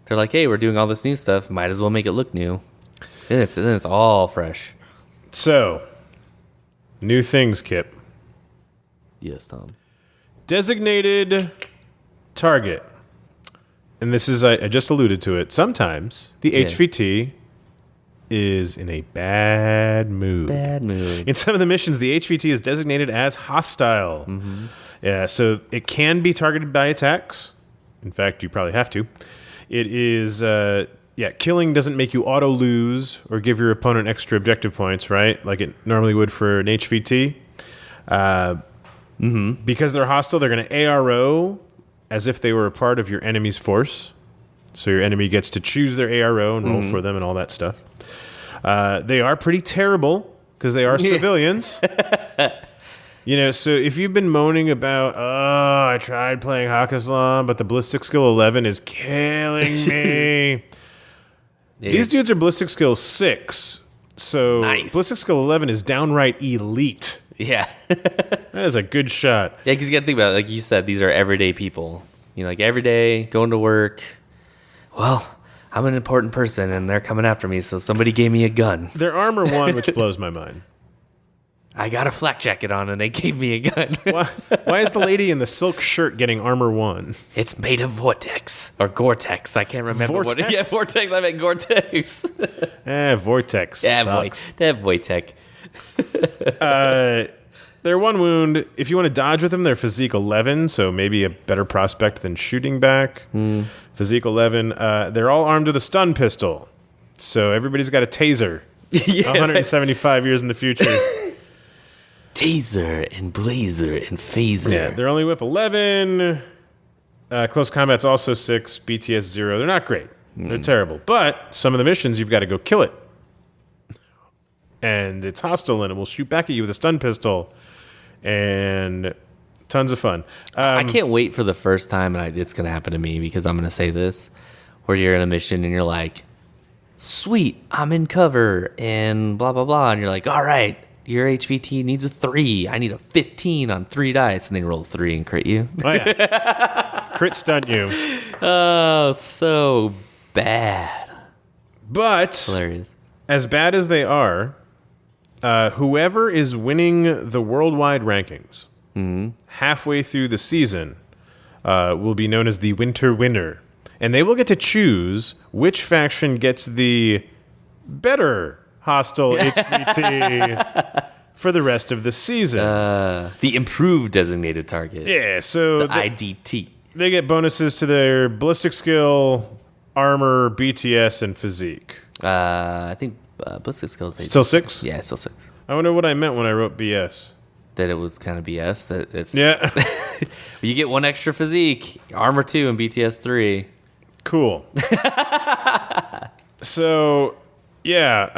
They're like, hey, we're doing all this new stuff. Might as well make it look new. Then it's all fresh.
So, new things, Kip.
Yes, Tom.
Designated target. And this is, I just alluded to it. Sometimes the HVT is in a bad mood. In some of the missions, the HVT is designated as hostile. Yeah, so it can be targeted by attacks. In fact, you probably have to. It is, killing doesn't make you auto-lose or give your opponent extra objective points, right? Like it normally would for an HVT. Because they're hostile, they're going to ARO as if they were a part of your enemy's force. So your enemy gets to choose their ARO and roll for them and all that stuff. They are pretty terrible because they are civilians. So if you've been moaning about, I tried playing Hakazlam, but the ballistic skill 11 is killing me. These dudes are ballistic skill 6. So ballistic skill 11 is downright elite.
Yeah.
That is a good shot.
Yeah, because you got to think about it. Like you said, these are everyday people. Every day, going to work. Well, I'm an important person and they're coming after me, so somebody gave me a gun.
Their armor 1, which blows my mind.
I got a flak jacket on and they gave me a gun.
Why is the lady in the silk shirt getting armor 1?
It's made of Vortex or Gore-Tex. I can't remember what
Vortex?
it. Yeah, Vortex. I meant Gore-Tex.
Vortex
Yeah,
sucks.
That Vortex.
Their 1 wound, if you want to dodge with them, they're physique 11, so maybe a better prospect than shooting back. Physique 11. They're all armed with a stun pistol, so everybody's got a taser. 175 years in the future.
Taser and blazer and phaser.
Yeah, they're only whip 11. Close combat's also 6. BTS 0. They're not great. They're terrible. But some of the missions, you've got to go kill it. And it's hostile, and it will shoot back at you with a stun pistol. And tons of fun.
I can't wait for the first time, and it's going to happen to me because I'm going to say this, where you're in a mission and you're like, sweet, I'm in cover, and blah, blah, blah. And you're like, all right, your HVT needs a 3. I need a 15 on 3 dice. And they roll a 3 and crit you.
Oh, yeah. Crit stun you.
Oh, so bad.
But
Hilarious.
as bad as they are, whoever is winning the worldwide rankings halfway through the season will be known as the winter winner. And they will get to choose which faction gets the better hostile HVT for the rest of the season.
The improved designated target.
Yeah, so
The IDT.
they get bonuses to their ballistic skill, armor, BTS, and physique.
I think ballistic skills.
Still 6?
Yeah, still 6.
I wonder what I meant when I wrote BS.
That it was kind of BS. That it's
Yeah.
You get 1 extra physique, armor 2, and BTS 3.
Cool. So, yeah,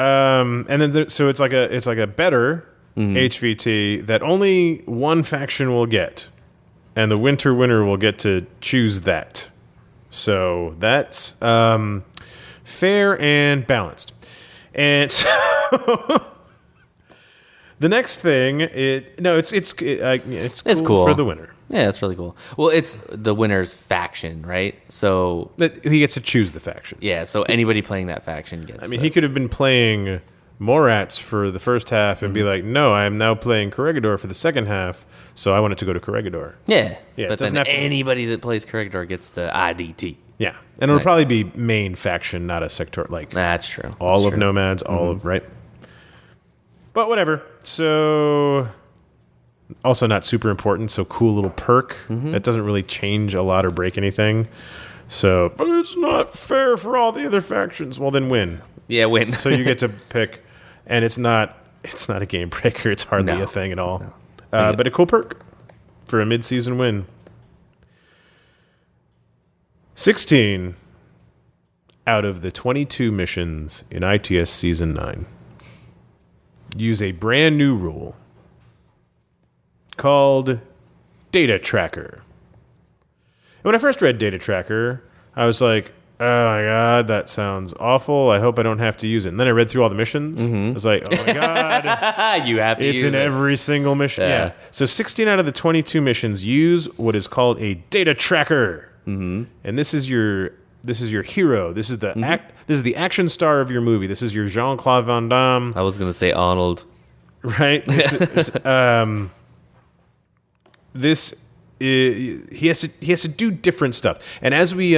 and then so it's like a better HVT that only one faction will get, and the winter winner will get to choose that. So that's fair and balanced. And so the next thing, it's cool for the winner.
Yeah, that's really cool. Well, it's the winner's faction, right? So
That he gets to choose the faction.
yeah, so anybody playing that faction gets.
I mean, he could have been playing Morats for the first half and be like, no, I am now playing Corregidor for the second half, so I want it to go to Corregidor.
Yeah,
Yeah, it
but
doesn't
then
have to-
anybody that plays Corregidor gets the IDT.
Yeah, and it'll
Nice.
probably be main faction, not a sector, like
That's true.
all
That's
of
true.
Nomads, all of, right? But whatever. So, also not super important, so cool little perk. That doesn't really change a lot or break anything. So, but it's not fair for all the other factions. Well, then win.
Yeah, win.
So you get to pick, and it's not a game breaker. It's hardly
No.
a thing at all.
No.
But a cool perk for a mid-season win. 16 out of the 22 missions in ITS Season 9 use a brand new rule called Data Tracker. And when I first read Data Tracker, I was like, oh my god, that sounds awful. I hope I don't have to use it. And then I read through all the missions. I was like, oh my god,
You have to
it's
use
in
it.
every single mission.
Yeah.
Yeah. So 16 out of the 22 missions use what is called a Data Tracker. And this is your hero. This is the This is the action star of your movie. This is your Jean-Claude Van Damme.
I was gonna say Arnold.
Right? He has to do different stuff. And as we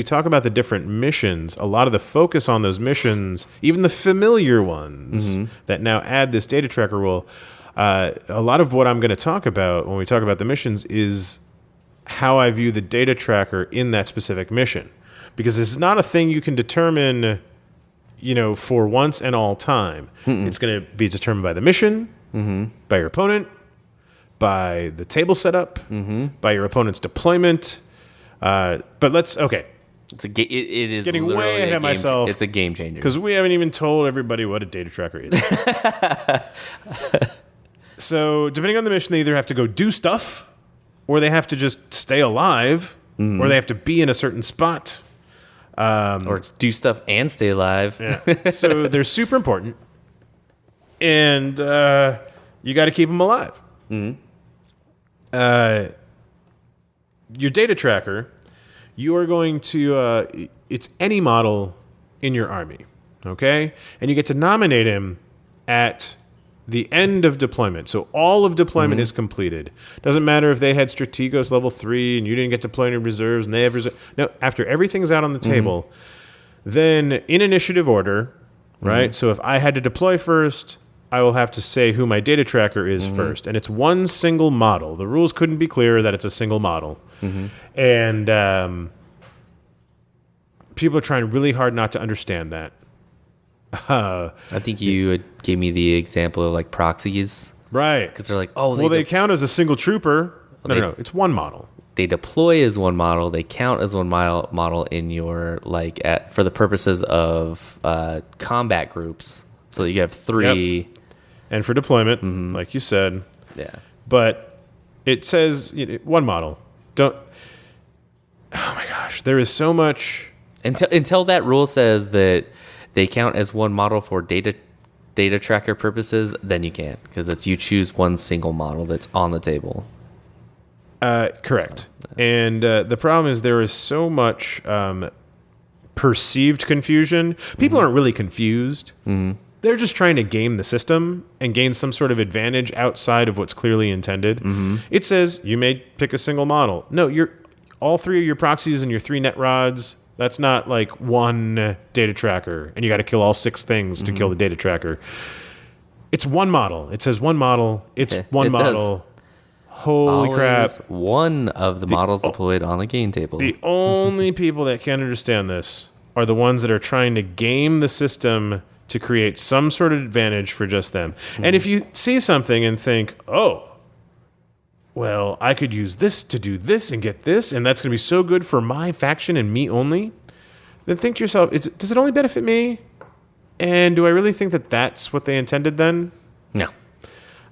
talk about the different missions, a lot of the focus on those missions, even the familiar ones that now add this data tracker rule, a lot of what I'm going to talk about when we talk about the missions is how I view the data tracker in that specific mission. Because this is not a thing you can determine, for once and all time. It's going to be determined by the mission, by your opponent, by the table setup, by your opponent's deployment. But it
It is
Getting
literally
way ahead
a
of
game
myself.
It's a game changer.
because we haven't even told everybody what a data tracker is. So depending on the mission, they either have to go do stuff, or they have to just stay alive, or they have to be in a certain spot.
or it's do stuff and stay alive.
Yeah. So they're super important, and you got to keep them alive. Your data tracker, you are going to it's any model in your army, okay? And you get to nominate him at the end of deployment. So all of deployment is completed. Doesn't matter if they had Strategos level 3 and you didn't get to deploy any reserves and they have reserves. No, after everything's out on the table, then in initiative order, right? So if I had to deploy first, I will have to say who my data tracker is first. And it's one single model. The rules couldn't be clearer that it's a single model. And people are trying really hard not to understand that.
I think you gave me the example of like proxies.
Right.
Because they're like, oh,
They count as a single trooper. No. It's one model.
They deploy as one model. They count as one model in your for the purposes of combat groups. So you have 3.
Yep. And for deployment, like you said.
Yeah.
But it says one model. Oh my gosh, there is so much.
Until that rule says that they count as one model for data tracker purposes, then you can't, because you choose one single model that's on the table.
Correct. And the problem is there is so much perceived confusion. People aren't really confused. They're just trying to game the system and gain some sort of advantage outside of what's clearly intended. It says you may pick a single model. No, all 3 of your proxies and your 3 net rods. That's not like one data tracker, and you got to kill all 6 things to kill the data tracker. It's one model. It says one model. It's one model.
Does.
Holy crap.
One of the models deployed on the game table.
The only people that can understand this are the ones that are trying to game the system to create some sort of advantage for just them. And if you see something and think, oh, well, I could use this to do this and get this, and that's going to be so good for my faction and me only, then think to yourself, does it only benefit me? And do I really think that that's what they intended then?
No.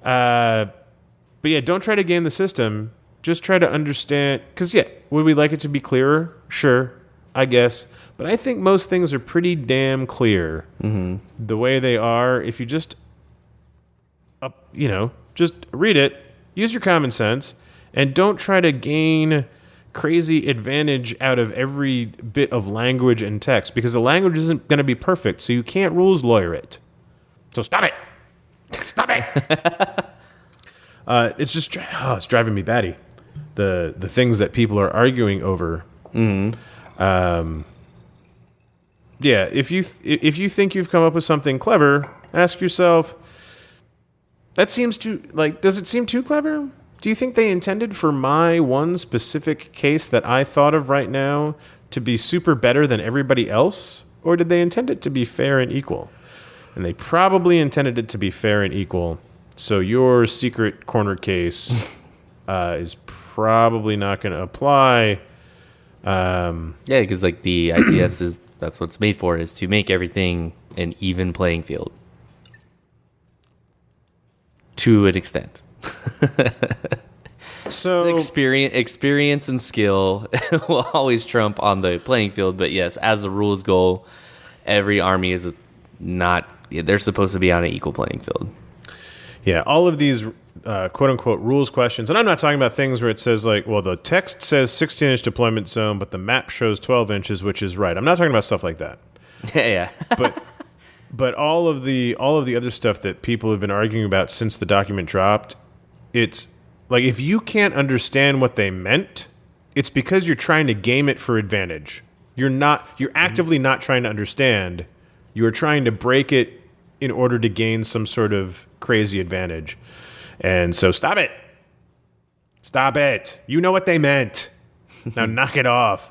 But yeah, don't try to game the system. Just try to understand. Because, yeah, would we like it to be clearer? Sure, I guess. But I think most things are pretty damn clear the way they are. If you just, just read it, use your common sense, and don't try to gain crazy advantage out of every bit of language and text, because the language isn't going to be perfect, so you can't rules lawyer it. So stop it. Stop it. It's just it's driving me batty. The things that people are arguing over. Yeah, if you think you've come up with something clever, ask yourself, that seems too, does it seem too clever? Do you think they intended for my one specific case that I thought of right now to be super better than everybody else? Or did they intend it to be fair and equal? And they probably intended it to be fair and equal. So your secret corner case is probably not going to apply.
Yeah, because the ITS that's what it's made for, is to make everything an even playing field. To an extent.
So
experience and skill will always trump on the playing field, but yes, as the rules go, every army is not, they're supposed to be on an equal playing field.
Yeah, all of these quote-unquote rules questions, and I'm not talking about things where it says the text says 16-inch deployment zone, but the map shows 12 inches, which is right. I'm not talking about stuff like that.
Yeah.
But all of the other stuff that people have been arguing about since the document dropped, it's like, if you can't understand what they meant, it's because you're trying to game it for advantage. You're actively not trying to understand. You are trying to break it in order to gain some sort of crazy advantage. And so stop it. Stop it. You know what they meant. Now knock it off.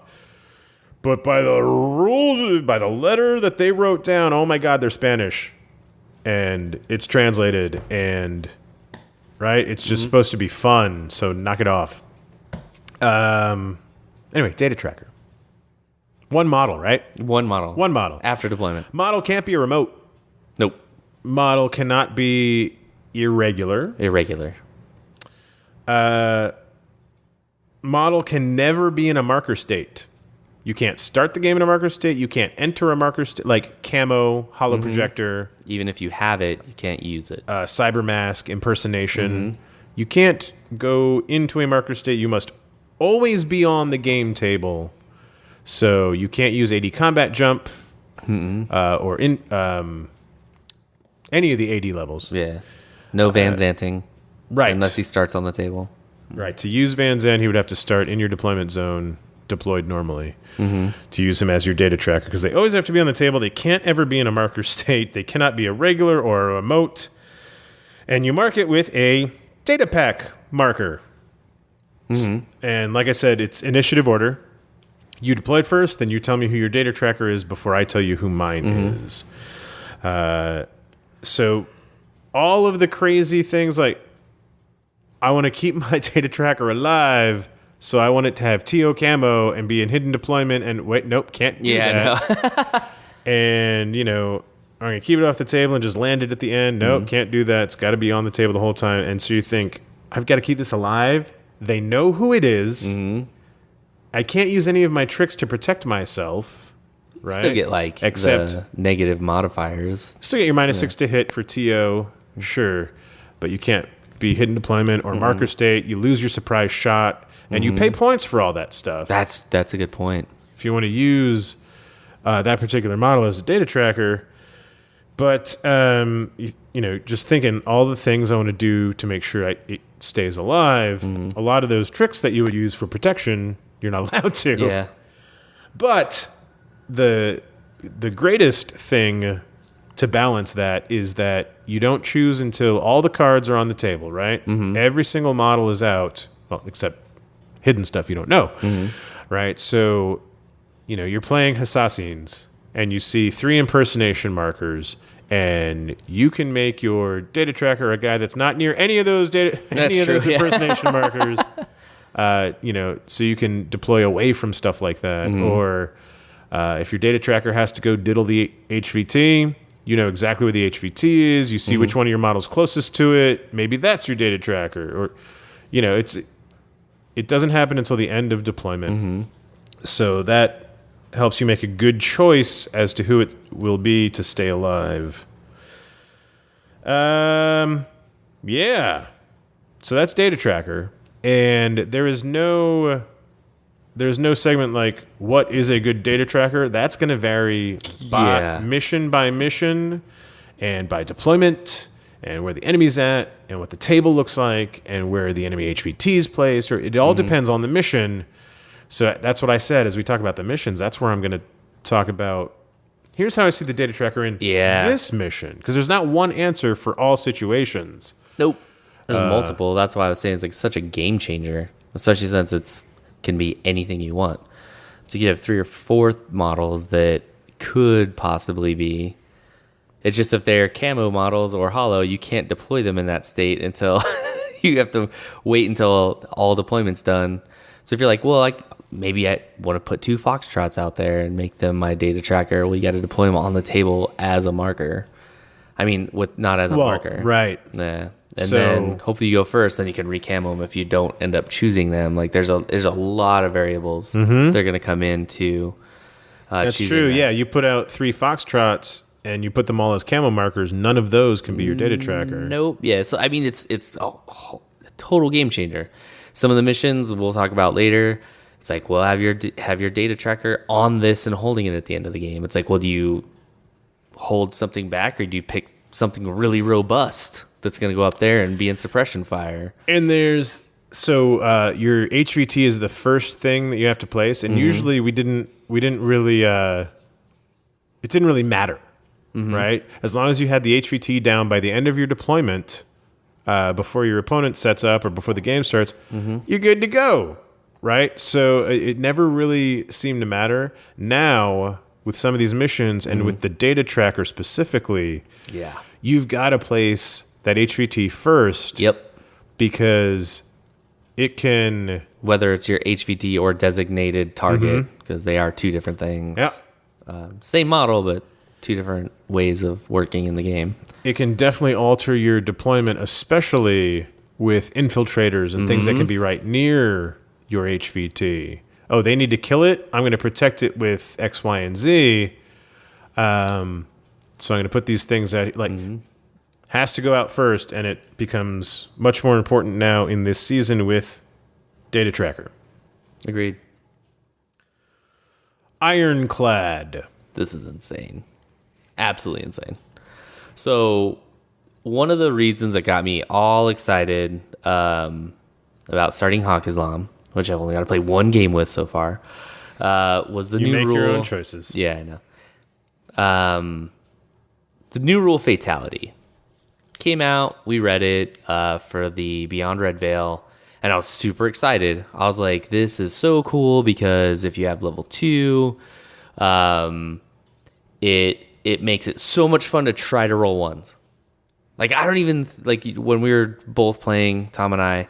But by the rules, by the letter that they wrote down, oh my God, they're Spanish. And it's translated, and, right? It's just supposed to be fun, so knock it off. Anyway, data tracker. One model, right?
One model. After deployment.
Model can't be a remote.
Nope.
Model cannot be irregular. Model can never be in a marker state. You can't start the game in a marker state. You can't enter a marker state, like camo, holo projector.
Even if you have it, you can't use it.
Cyber mask, impersonation. You can't go into a marker state. You must always be on the game table. So you can't use AD combat jump. or in any of the AD levels.
Yeah. No Van Zanting.
Right.
Unless he starts on the table.
Right. To use Van Zandt, he would have to start in your deployment zone, deployed normally, to use him as your data tracker, because they always have to be on the table. They can't ever be in a marker state. They cannot be a regular or a remote. And you mark it with a data pack marker. And like I said, it's initiative order. You deployed first, then you tell me who your data tracker is before I tell you who mine is. So all of the crazy things, like, I want to keep my data tracker alive, so I want it to have TO camo and be in hidden deployment, and wait, nope, can't do that. And, I'm going to keep it off the table and just land it at the end. Nope, can't do that. It's got to be on the table the whole time. And so you think, I've got to keep this alive. They know who it is. I can't use any of my tricks to protect myself. Right?
Still get the negative modifiers.
Still get your -6 to hit for TO, sure. But you can't be hidden deployment or marker state. You lose your surprise shot. And you pay points for all that stuff.
That's a good point.
If you want to use that particular model as a data tracker. But, just thinking all the things I want to do to make sure it stays alive, a lot of those tricks that you would use for protection, you're not allowed to.
Yeah.
But the greatest thing to balance that is that you don't choose until all the cards are on the table, right? Every single model is out, well, except hidden stuff you don't know, right? So, you're playing Assassins, and you see 3 impersonation markers, and you can make your data tracker a guy that's not near any of those impersonation markers. So you can deploy away from stuff like that. Or if your data tracker has to go diddle the HVT, you know exactly where the HVT is. You see which one of your models closest to it. Maybe that's your data tracker. Or, it doesn't happen until the end of deployment. So that helps you make a good choice as to who it will be to stay alive. Yeah. So that's data tracker. And there's no segment like what is a good data tracker. That's going to vary by mission and by deployment and where the enemy's at and what the table looks like and where the enemy HVT is placed. Or it all depends on the mission. So that's what I said as we talk about the missions. That's where I'm going to talk about. Here's how I see the data tracker in this mission, because there's not one answer for all situations.
Nope. There's multiple. That's why I was saying it's like such a game changer, especially since it's can be anything you want. So you have 3 or 4 models that could possibly be. It's just if they're camo models or hollow, you can't deploy them in that state until you have to wait until all deployment's done. So if you're like, well, maybe I want to put 2 Foxtrots out there and make them my data tracker, well, you got to deploy them on the table as a marker. I mean, not as a marker.
Right.
Yeah. And then hopefully you go first, then you can recamo them if you don't end up choosing them. Like there's a lot of variables they're going to come into
That's true. Yeah, you put out 3 Foxtrots and you put them all as camo markers. None of those can be your data tracker.
Nope. Yeah. So I mean, it's a total game changer. Some of the missions we'll talk about later. It's like, well, have your data tracker on this and holding it at the end of the game. It's like, well, do you hold something back or do you pick something really robust that's going to go up there and be in suppression fire? And
there's your HVT is the first thing that you have to place, and usually it didn't really matter, right? As long as you had the HVT down by the end of your deployment, before your opponent sets up or before the game starts, you're good to go, right? So it never really seemed to matter. Now, with some of these missions and with the data tracker specifically, you've got to place that HVT first.
Yep.
Because it can...
Whether it's your HVT or designated target, because they are 2 different things.
Yeah.
Same model, but 2 different ways of working in the game.
It can definitely alter your deployment, especially with infiltrators and things that can be right near your HVT. Oh, they need to kill it? I'm going to protect it with X, Y, and Z. So I'm going to put these things that has to go out first, and it becomes much more important now in this season with data tracker.
Agreed.
Ironclad.
this is insane. Absolutely insane. So one of the reasons that got me all excited about starting Hawk Islam, which I've only got to play one game with so far, was the new rule.
You make your own choices.
Yeah, I know. The new rule Fatality came out. We read it for the Beyond Red Veil, and I was super excited. I was like, this is so cool because if you have level 2, it makes it so much fun to try to roll ones. Like, I don't even, like, when we were both playing, Tom and I,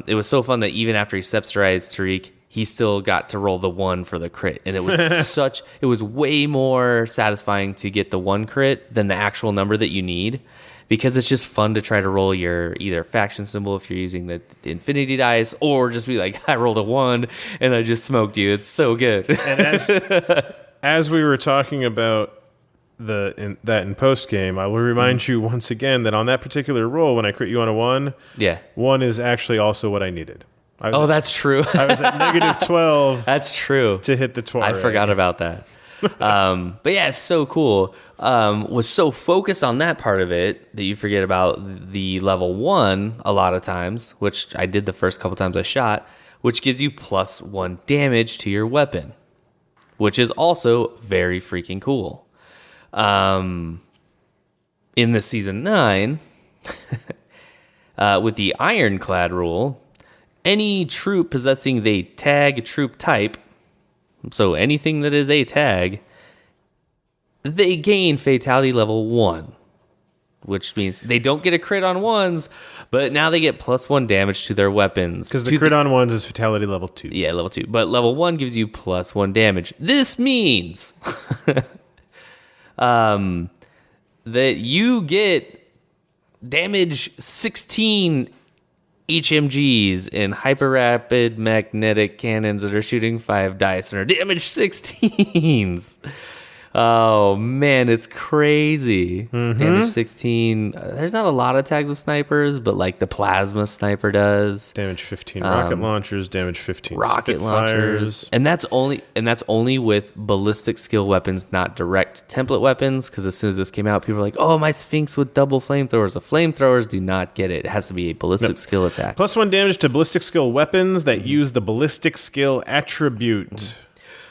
it was so fun that even after he subsidized Tariq, he still got to roll the 1 for the crit. And it was it was way more satisfying to get the 1 crit than the actual number that you need, because it's just fun to try to roll your either faction symbol if you're using the infinity dice, or just be like, I rolled a 1 and I just smoked you. It's so good.
And as we were talking about in post game, I will remind you once again that on that particular roll, when I crit you on a 1, 1 is actually also what I needed.
That's true.
I was at negative 12.
That's true.
To hit the 12.
I forgot about that. But yeah, it's so cool. Was so focused on that part of it that you forget about the level 1 a lot of times, which I did the first couple times I shot, which gives you +1 damage to your weapon, which is also very freaking cool. In the Season 9, with the Ironclad rule, any troop possessing the tag troop type, so anything that is a tag, they gain Fatality level 1, which means they don't get a crit on 1s, but now they get +1 damage to their weapons.
Because the crit on 1s is Fatality level 2.
Yeah, level 2. But level 1 gives you +1 damage. This means that you get damage 16 HMGs and hyper rapid magnetic cannons that are shooting 5 dice and are damage 16s. Oh man, it's crazy. Damage 16. There's not a lot of tags with snipers, but like the plasma sniper does.
Damage 15 rocket launchers, damage 15
rocket launchers. And that's only with ballistic skill weapons, not direct template weapons, because as soon as this came out, people were like, "Oh, my Sphinx with double flamethrowers." The flamethrowers do not get it. It has to be a ballistic skill attack.
+1 damage to ballistic skill weapons that use the ballistic skill attribute.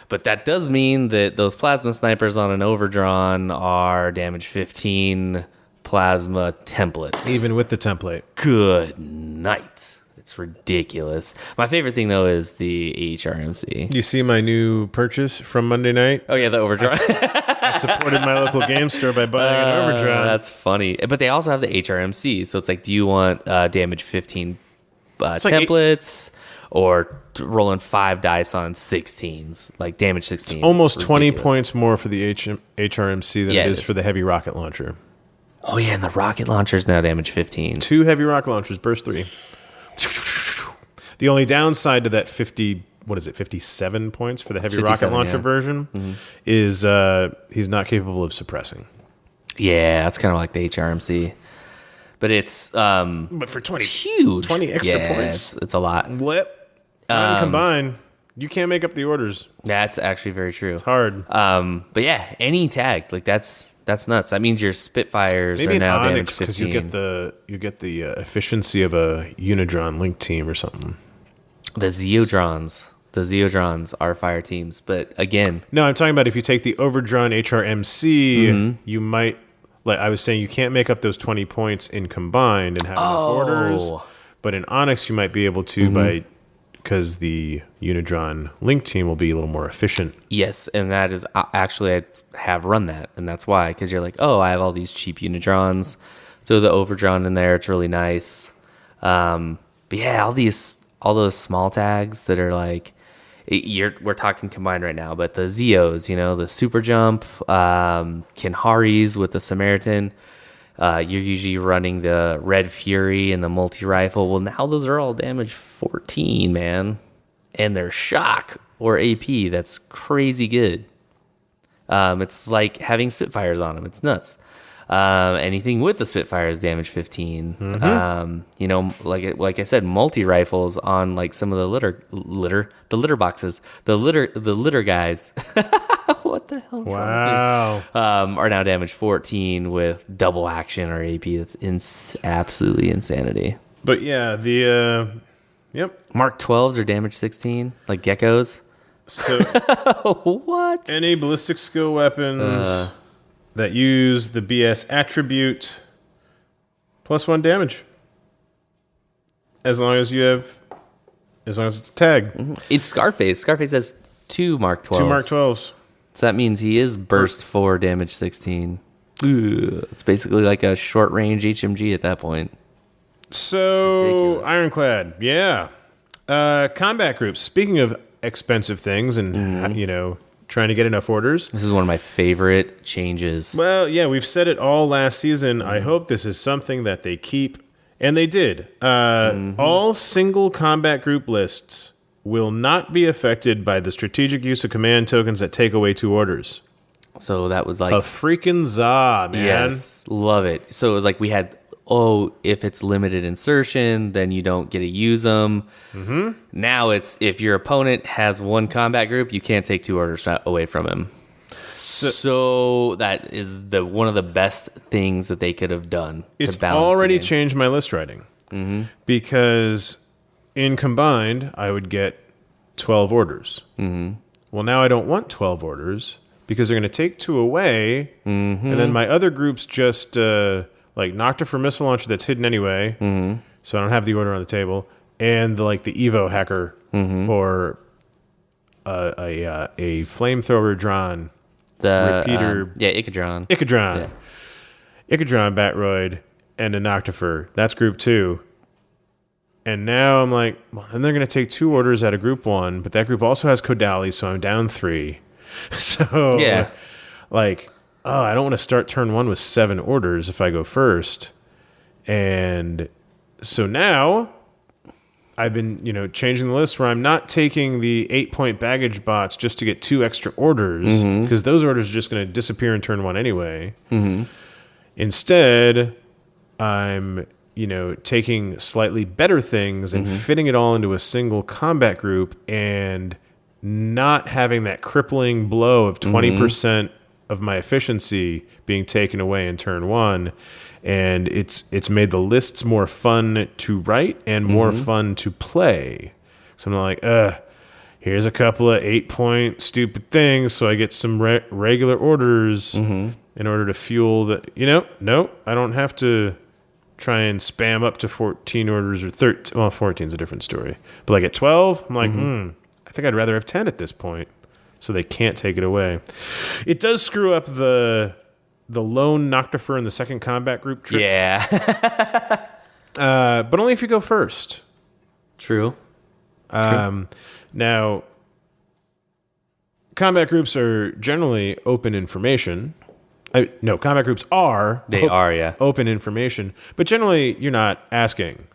But that does mean that those plasma snipers on an overdrawn are damage 15 plasma templates.
Even with the template.
Good night. It's ridiculous. My favorite thing, though, is the HRMC.
You see my new purchase from Monday night?
Oh, yeah, the overdrawn.
I supported my local game store by buying an overdrawn.
That's funny. But they also have the HRMC. So it's like, do you want damage 15 templates? Or rolling 5 dice on 16s, like damage 16.
Almost 20 points more for the HRMC than it is for the heavy rocket launcher.
Oh, yeah, and the rocket launcher is now damage 15.
2 heavy rocket launchers, burst 3. The only downside to that 57 points for the heavy rocket launcher version is he's not capable of suppressing.
Yeah, that's kind of like the HRMC. But it's
but for 20,
it's huge.
20 extra points.
It's a lot.
What? Combined, you can't make up the orders.
That's actually very true.
It's hard.
But yeah, any tag, like that's nuts. That means your Spitfires
maybe
are now damage
Onyx,
15.
because you get the efficiency of a Unidron link team or something.
The Zeodrons are fire teams, but again,
no, I'm talking about if you take the overdrawn HRMC, you might. Like I was saying, you can't make up those 20 points in combined and have enough orders. But in Onyx, you might be able to because the Unidron Link team will be a little more efficient.
Yes, and that is actually I have run that, and that's why, because you're like, oh, I have all these cheap Unidrons, throw the overdrawn in there, it's really nice. But yeah, all those small tags that are like, we're talking combined right now, but the Zeos, the super jump, Kinharis with the Samaritan, you're usually running the Red Fury and the multi-rifle. Well, now those are all damage 14, man. And they're shock or AP. That's crazy good. It's like having Spitfires on them. It's nuts. Anything with the Spitfire is damage 15. Like I said, multi-rifles on like some of the litter boxes. The litter guys. what the hell?
Wow.
Are now damage 14 with double action or AP. That's absolutely insanity.
But yeah, yep.
Mark 12s are damage 16, like geckos.
So
What?
any ballistic skill weapons that use the BS attribute +1 damage. As long as it's a tag.
It's Scarface. Scarface has 2 Mark 12s.
2 Mark 12s.
So that means he is burst 4 damage 16. Ugh. It's basically like a short range HMG at that point.
So,
Ridiculous.
Ironclad, yeah. Combat groups. Speaking of expensive things and, trying to get enough orders.
This is one of my favorite changes.
Well, yeah, we've said it all last season. I hope this is something that they keep. And they did. All single combat group lists will not be affected by the strategic use of command tokens that take away 2 orders.
So that was like...
A freaking za, man.
Yes, love it. So it was like we had... if it's limited insertion, then you don't get to use them. Mm-hmm. Now it's if your opponent has 1 combat group, you can't take 2 orders away from him. So that is one of the best things that they could have done.
It's
to balance
already
the game.
changed my list writing. Because in combined, I would get 12 orders. Well, now I don't want 12 orders because they're going to take 2 away. And then my other groups just... like Noctifer missile launcher that's hidden anyway, so I don't have the order on the table, and the Evo hacker or a flamethrower drawn repeater,
Icadron,
Icadron Batroid, and a Noctifer. That's group 2. And now I'm like, well, then they're going to take 2 orders out of group 1, but that group also has Kodali, so I'm down 3. So I don't want to start turn 1 with 7 orders if I go first. And so now I've been, changing the list where I'm not taking the 8-point baggage bots just to get 2 extra orders because those orders are just going to disappear in turn 1 anyway. Instead, I'm, taking slightly better things and fitting it all into a single combat group and not having that crippling blow of 20% of my efficiency being taken away in turn 1, and it's made the lists more fun to write and more fun to play. So I'm like, here's a couple of 8-point stupid things, so I get some regular orders in order to fuel the. No, I don't have to try and spam up to 14 orders or 13. Well, 14 is a different story, but like at 12, I'm like, I think I'd rather have 10 at this point. So they can't take it away. It does screw up the lone Noctifer in the second combat group trick.
Yeah.
But only if you go first.
True.
Now, combat groups are generally open information. No, combat groups are.
They are, yeah.
Open information. But generally, you're not asking.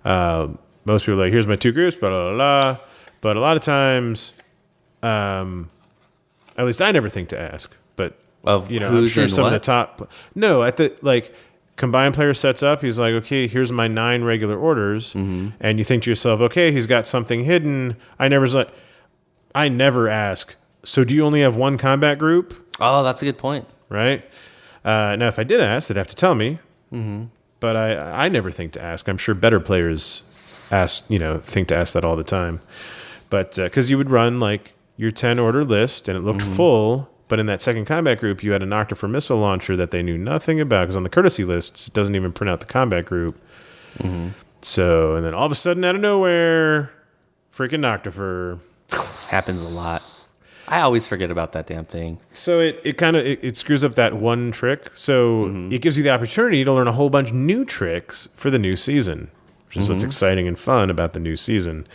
Most people are like, here's my 2 groups, blah, blah, blah, blah. But a lot of times... at least I never think to ask, but
Of
I'm
who's
sure
in
some
what?
of the top. No, at the combined player sets up. He's like, okay, here's my 9 regular orders, and you think to yourself, okay, he's got something hidden. I never ask. So do you only have 1 combat group?
Oh, that's a good point.
Right. Now, if I did ask, they'd have to tell me. But I never think to ask. I'm sure better players think to ask that all the time. But because you would run your 10 order list and it looked full, but in that second combat group you had a Noctifer missile launcher that they knew nothing about because on the courtesy lists it doesn't even print out the combat group. So, and then all of a sudden out of nowhere, freaking Noctifer.
Happens a lot. I always forget about that damn thing.
So it kind of it screws up that one trick. So it gives you the opportunity to learn a whole bunch new tricks for the new season, which is what's exciting and fun about the new season.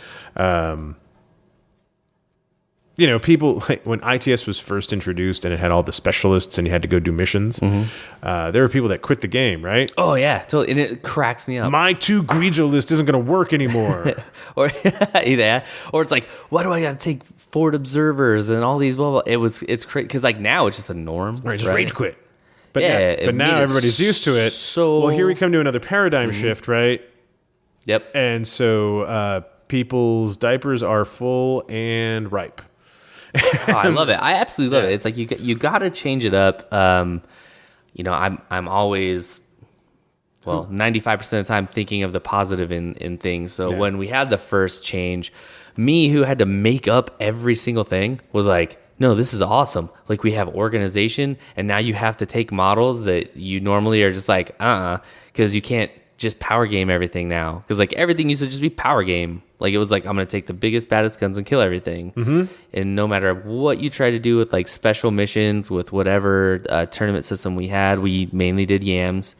People, when ITS was first introduced and it had all the specialists and you had to go do missions, there were people that quit the game, right?
Oh, yeah. Totally. And it cracks me up.
My 2 Grigio list isn't going to work anymore.
Or it's like, why do I got to take forward observers and all these blah, blah. It's crazy. Because now it's just a norm.
Right, just rage quit. But
Yeah,
but
it
now
made it
everybody's used to it.
so-
Well, here we come to another paradigm shift, right?
Yep.
And so people's diapers are full and ripe.
I love it. I absolutely love
Yeah.
it. It's like you got to change it up. I'm always 95% of the time thinking of the positive in things. So when we had the first change, me who had to make up every single thing was like, no, this is awesome. Like we have organization, and now you have to take models that you normally are just like, because you can't just power game everything now. Because like everything used to just be power game. Like it was like, I'm going to take the biggest, baddest guns and kill everything. Mm-hmm. And no matter what you try to do with like special missions, with whatever tournament system we had, we mainly did yams.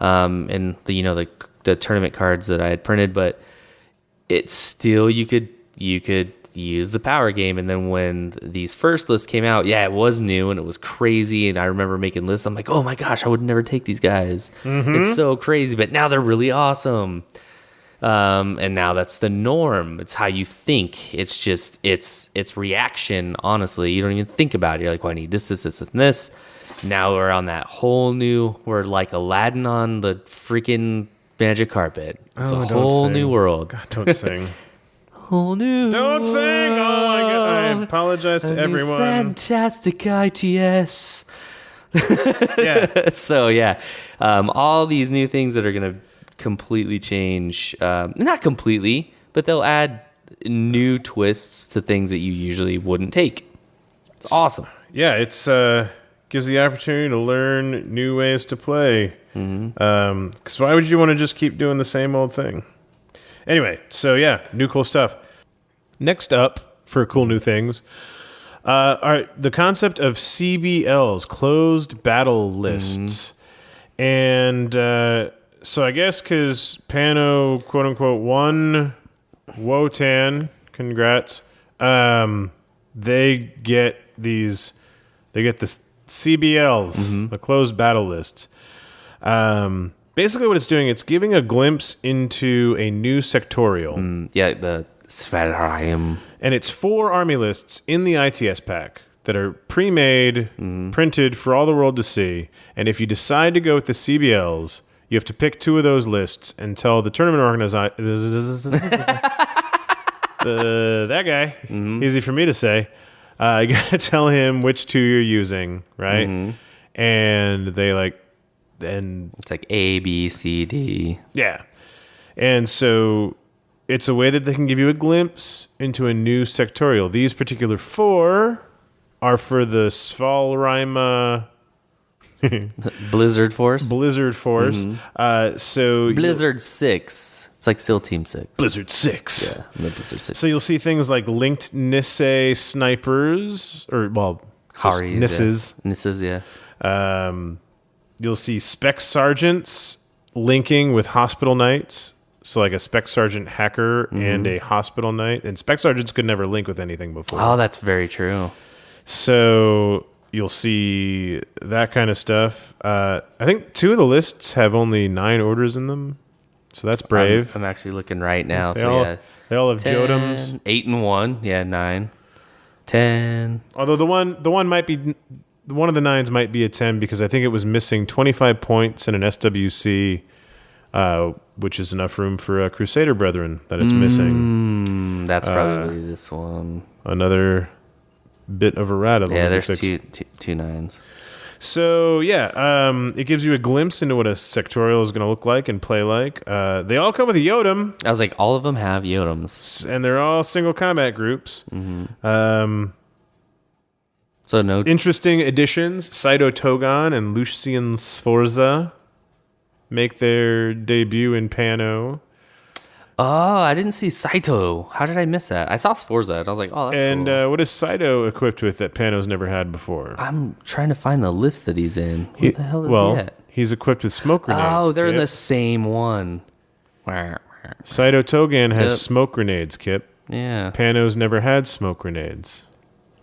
And the tournament cards that I had printed, but it's still, you could use the power game. And then when these first lists came out, it was new and it was crazy. And I remember making lists. I'm like, oh my gosh, I would never take these guys. Mm-hmm. It's so crazy, but now they're really awesome. And now that's the norm. It's how you think. It's just, it's reaction. Honestly, you don't even think about it. You're like, well, I need this, and this. Now we're on that whole new, we're like Aladdin on the freaking magic carpet. It's a whole new world.
God, don't sing.
Whole new
Don't sing! Oh my God. I apologize to everyone.
Fantastic ITS.
Yeah.
So, all these new things that are going to completely change, not completely, but they'll add new twists to things that you usually wouldn't take. It's awesome.
Yeah, it's gives the opportunity to learn new ways to play. Because why would you want to just keep doing the same old thing? Anyway, so new cool stuff. Next up for cool new things, are the concept of CBLs, closed battle lists. And so I guess because Pano, quote unquote, won Wotan, congrats, they get the CBLs, the closed battle lists. Basically what it's doing, it's giving a glimpse into a new sectorial.
The Svarheim.
And it's 4 army lists in the ITS pack that are pre-made, printed for all the world to see. And if you decide to go with the CBLs, you have to pick 2 of those lists and tell the tournament organizer, that guy, easy for me to say, you got to tell him which 2 you're using, right? And they
It's like A, B, C, D.
Yeah. And so it's a way that they can give you a glimpse into a new sectorial. These particular 4 are for the Svalrima
Blizzard Force.
Blizzard Force. So
Blizzard 6. It's like SEAL Team 6.
Blizzard 6.
Yeah, the Blizzard 6.
So you'll see things like linked Nisei snipers, or
Hari,
Nisses.
Nisses, yeah.
You'll see spec sergeants linking with hospital knights. So like a spec sergeant hacker and a hospital knight. And spec sergeants could never link with anything before.
Oh, that's very true.
So you'll see that kind of stuff. I think 2 of the lists have only 9 orders in them. So that's brave.
I'm actually looking right now.
They all have
10,
Jodems.
8 and 1. Yeah, 9. 10.
Although the one might be... One of the 9s might be a 10 because I think it was missing 25 points in an SWC, which is enough room for Crusader Brethren that it's missing.
That's probably this one.
Another bit of errata.
Yeah, there's two 9s.
So, it gives you a glimpse into what a sectorial is going to look like and play like. They all come with a Yodam.
I was like, all of them have Yodems.
And they're all single combat groups.
So no
interesting additions. Saito Togan and Lucian Sforza make their debut in Pano.
Oh, I didn't see Saito. How did I miss that? I saw Sforza, and I was like, oh, that's
and
cool.
What is Saito equipped with that Pano's never had before?
I'm trying to find the list that he's in. What the hell is he at?
He's equipped with smoke grenades.
Oh, they're in
Kip.
the same one.
Saito Togan has
Yep.
smoke grenades, Kip.
Yeah.
Pano's never had smoke grenades.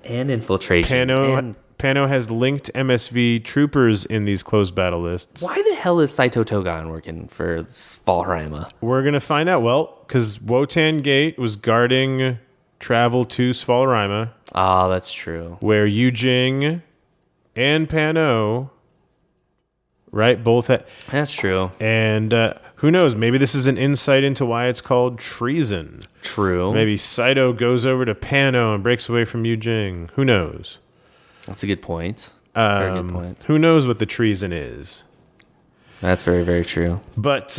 And infiltration.
Pano has linked MSV troopers in these closed battle lists.
Why the hell is Saito Togan working for Svalheim?
We're going to find out. Well, because Wotan Gate was guarding travel to Svalheim,
Oh, that's true.
where Yujing and Pano, right, both had.
That's true.
And who knows? Maybe this is an insight into why it's called treason.
True.
Maybe Saito goes over to Pano and breaks away from Yu Jing. Who knows?
That's a good point. Very good point.
Who knows what the treason is?
That's very, very true.
But,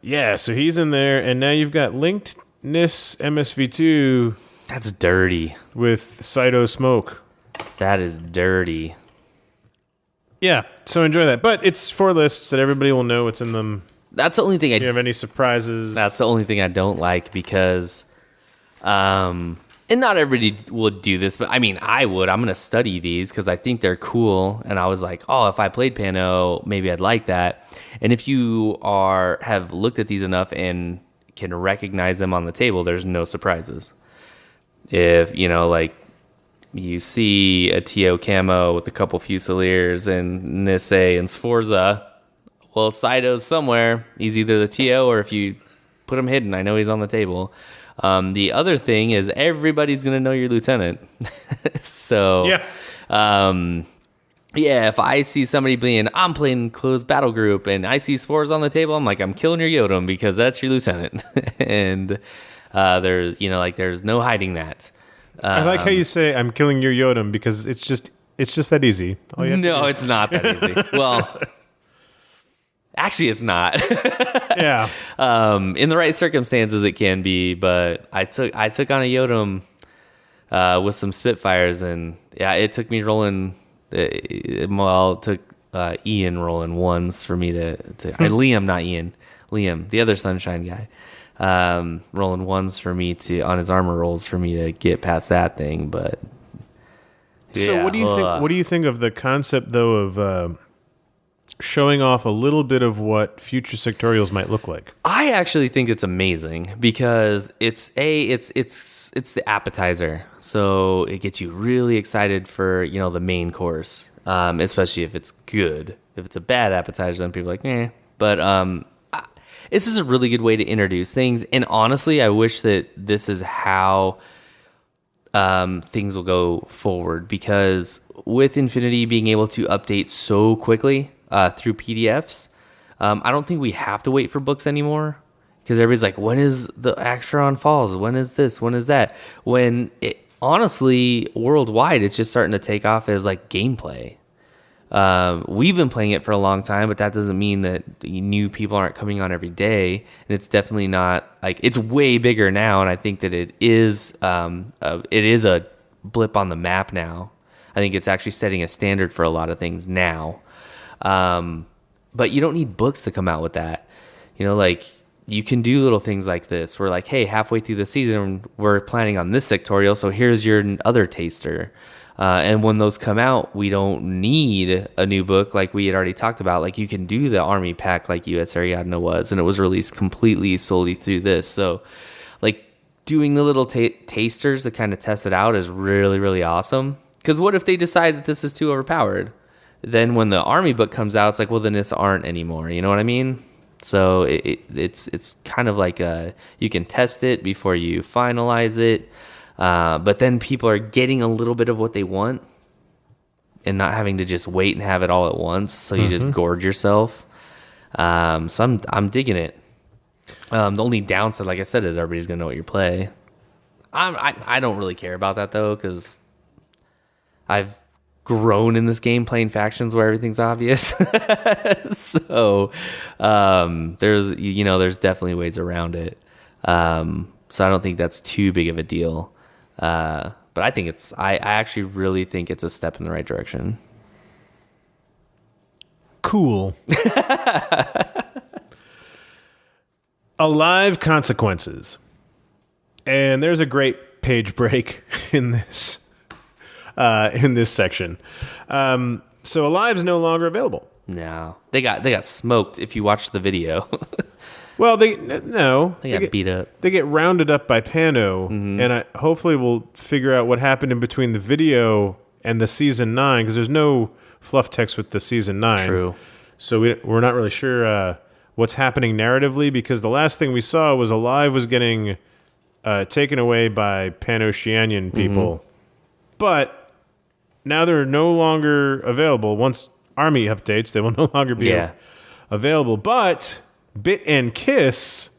yeah, so he's in there, and now you've got linked NIS MSV2
That's dirty.
with Saito Smoke.
That is dirty.
Yeah, so enjoy that. But it's 4 lists that everybody will know what's in them.
That's the only thing
Do you have any surprises?
That's the only thing I don't like because, and not everybody would do this, but I mean, I would. I'm going to study these because I think they're cool. And I was like, oh, if I played Pano, maybe I'd like that. And if you have looked at these enough and can recognize them on the table, there's no surprises. If, like you see a TO camo with a couple Fusiliers and Nisei and Sforza, well, Saito's somewhere. He's either the TO or if you put him hidden, I know he's on the table. The other thing is everybody's going to know your lieutenant. So, yeah, if I see somebody being, I'm playing closed battle group and I see Sforza on the table, I'm like, I'm killing your Yodam because that's your lieutenant. And there's no hiding that.
I like how you say I'm killing your Yodam because it's just that easy.
No, it's not that easy. Well, actually, it's not.
Yeah.
In the right circumstances, it can be, but I took on a Yodam with some Spitfires, and yeah, it took me rolling. It took Ian rolling ones for me to Liam, not Ian, Liam, the other Sunshine guy. Rolling ones for me on his armor rolls for me to get past that thing, but
So
yeah,
what do you think? What do you think of the concept though of showing off a little bit of what future sectorials might look like?
I actually think it's amazing because it's the appetizer, so it gets you really excited for the main course, especially if it's good. If it's a bad appetizer, then people are like, eh. But this is a really good way to introduce things, and honestly, I wish that this is how things will go forward, because with Infinity being able to update so quickly through PDFs, I don't think we have to wait for books anymore, because everybody's like, when is the Acheron Falls? When is this? When is that? When it honestly, worldwide, it's just starting to take off as like gameplay. We've been playing it for a long time, but that doesn't mean that new people aren't coming on every day. And it's definitely not like, it's way bigger now. And I think that it is a blip on the map now. I think it's actually setting a standard for a lot of things now. But you don't need books to come out with that. Like you can do little things like this. We're like, hey, halfway through the season, we're planning on this sectorial. So here's your other taster. And when those come out, we don't need a new book like we had already talked about. Like you can do the army pack like US Ariadna was, and it was released completely solely through this. So like doing the little tasters to kind of test it out is really, really awesome. Because what if they decide that this is too overpowered? Then when the army book comes out, it's like, well, then this aren't anymore. You know what I mean? So it's kind of like you can test it before you finalize it. But then people are getting a little bit of what they want and not having to just wait and have it all at once. So you just gorge yourself. So I'm digging it. The only downside, like I said, is everybody's gonna know what you play. I don't really care about that though, because I've grown in this game playing factions where everything's obvious. So there's definitely ways around it. So I don't think that's too big of a deal. But I think I actually really think it's a step in the right direction.
Cool. Alive Consequences. And there's a great page break in this section. So Alive's no longer available.
No. They got smoked if you watch the video.
Well, they
got beat up.
They get rounded up by Pano, and hopefully we'll figure out what happened in between the video and the season 9, because there's no fluff text with the season 9.
True.
So we're not really sure what's happening narratively, because the last thing we saw was Alive was getting taken away by Pano-Shianyan people, but now they're no longer available. Once Army updates, they will no longer be available, but Bit and Kiss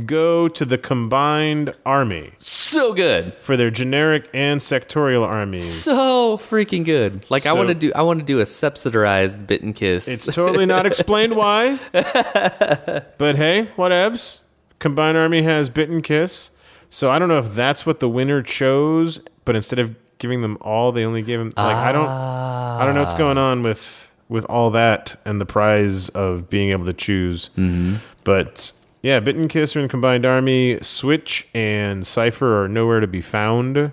go to the combined army
So good.
for their generic and sectorial armies.
So freaking good. Like I
So-
want to do a subsidized Bit and Kiss.
It's totally not explained why. But hey, whatevs. Combined Army has Bit and Kiss. So I don't know if that's what the winner chose, but instead of giving them all, they only gave them like I don't know what's going on with all that and the prize of being able to choose. Mm-hmm. But yeah, Bit and Kiss are in Combined Army. Switch and Cypher are nowhere to be found.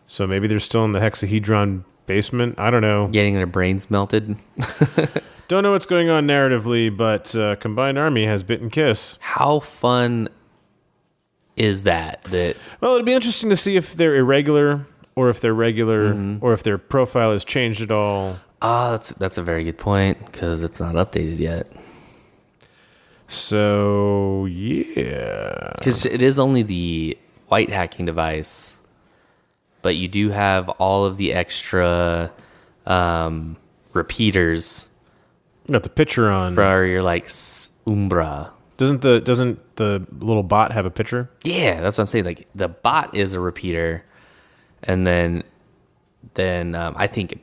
So maybe they're still in the hexahedron basement. I don't know.
Getting their brains melted.
Don't know what's going on narratively, but Combined Army has Bit and Kiss.
How fun is that?
Well, it'd be interesting to see if they're irregular or if they're regular or if their profile has changed at all.
That's a very good point because it's not updated yet.
So, yeah.
Because it is only the white hacking device, but you do have all of the extra repeaters
Got the picture on.
for your like Umbra.
Doesn't the little bot have a picture?
Yeah, that's what I'm saying. Like the bot is a repeater, and then I think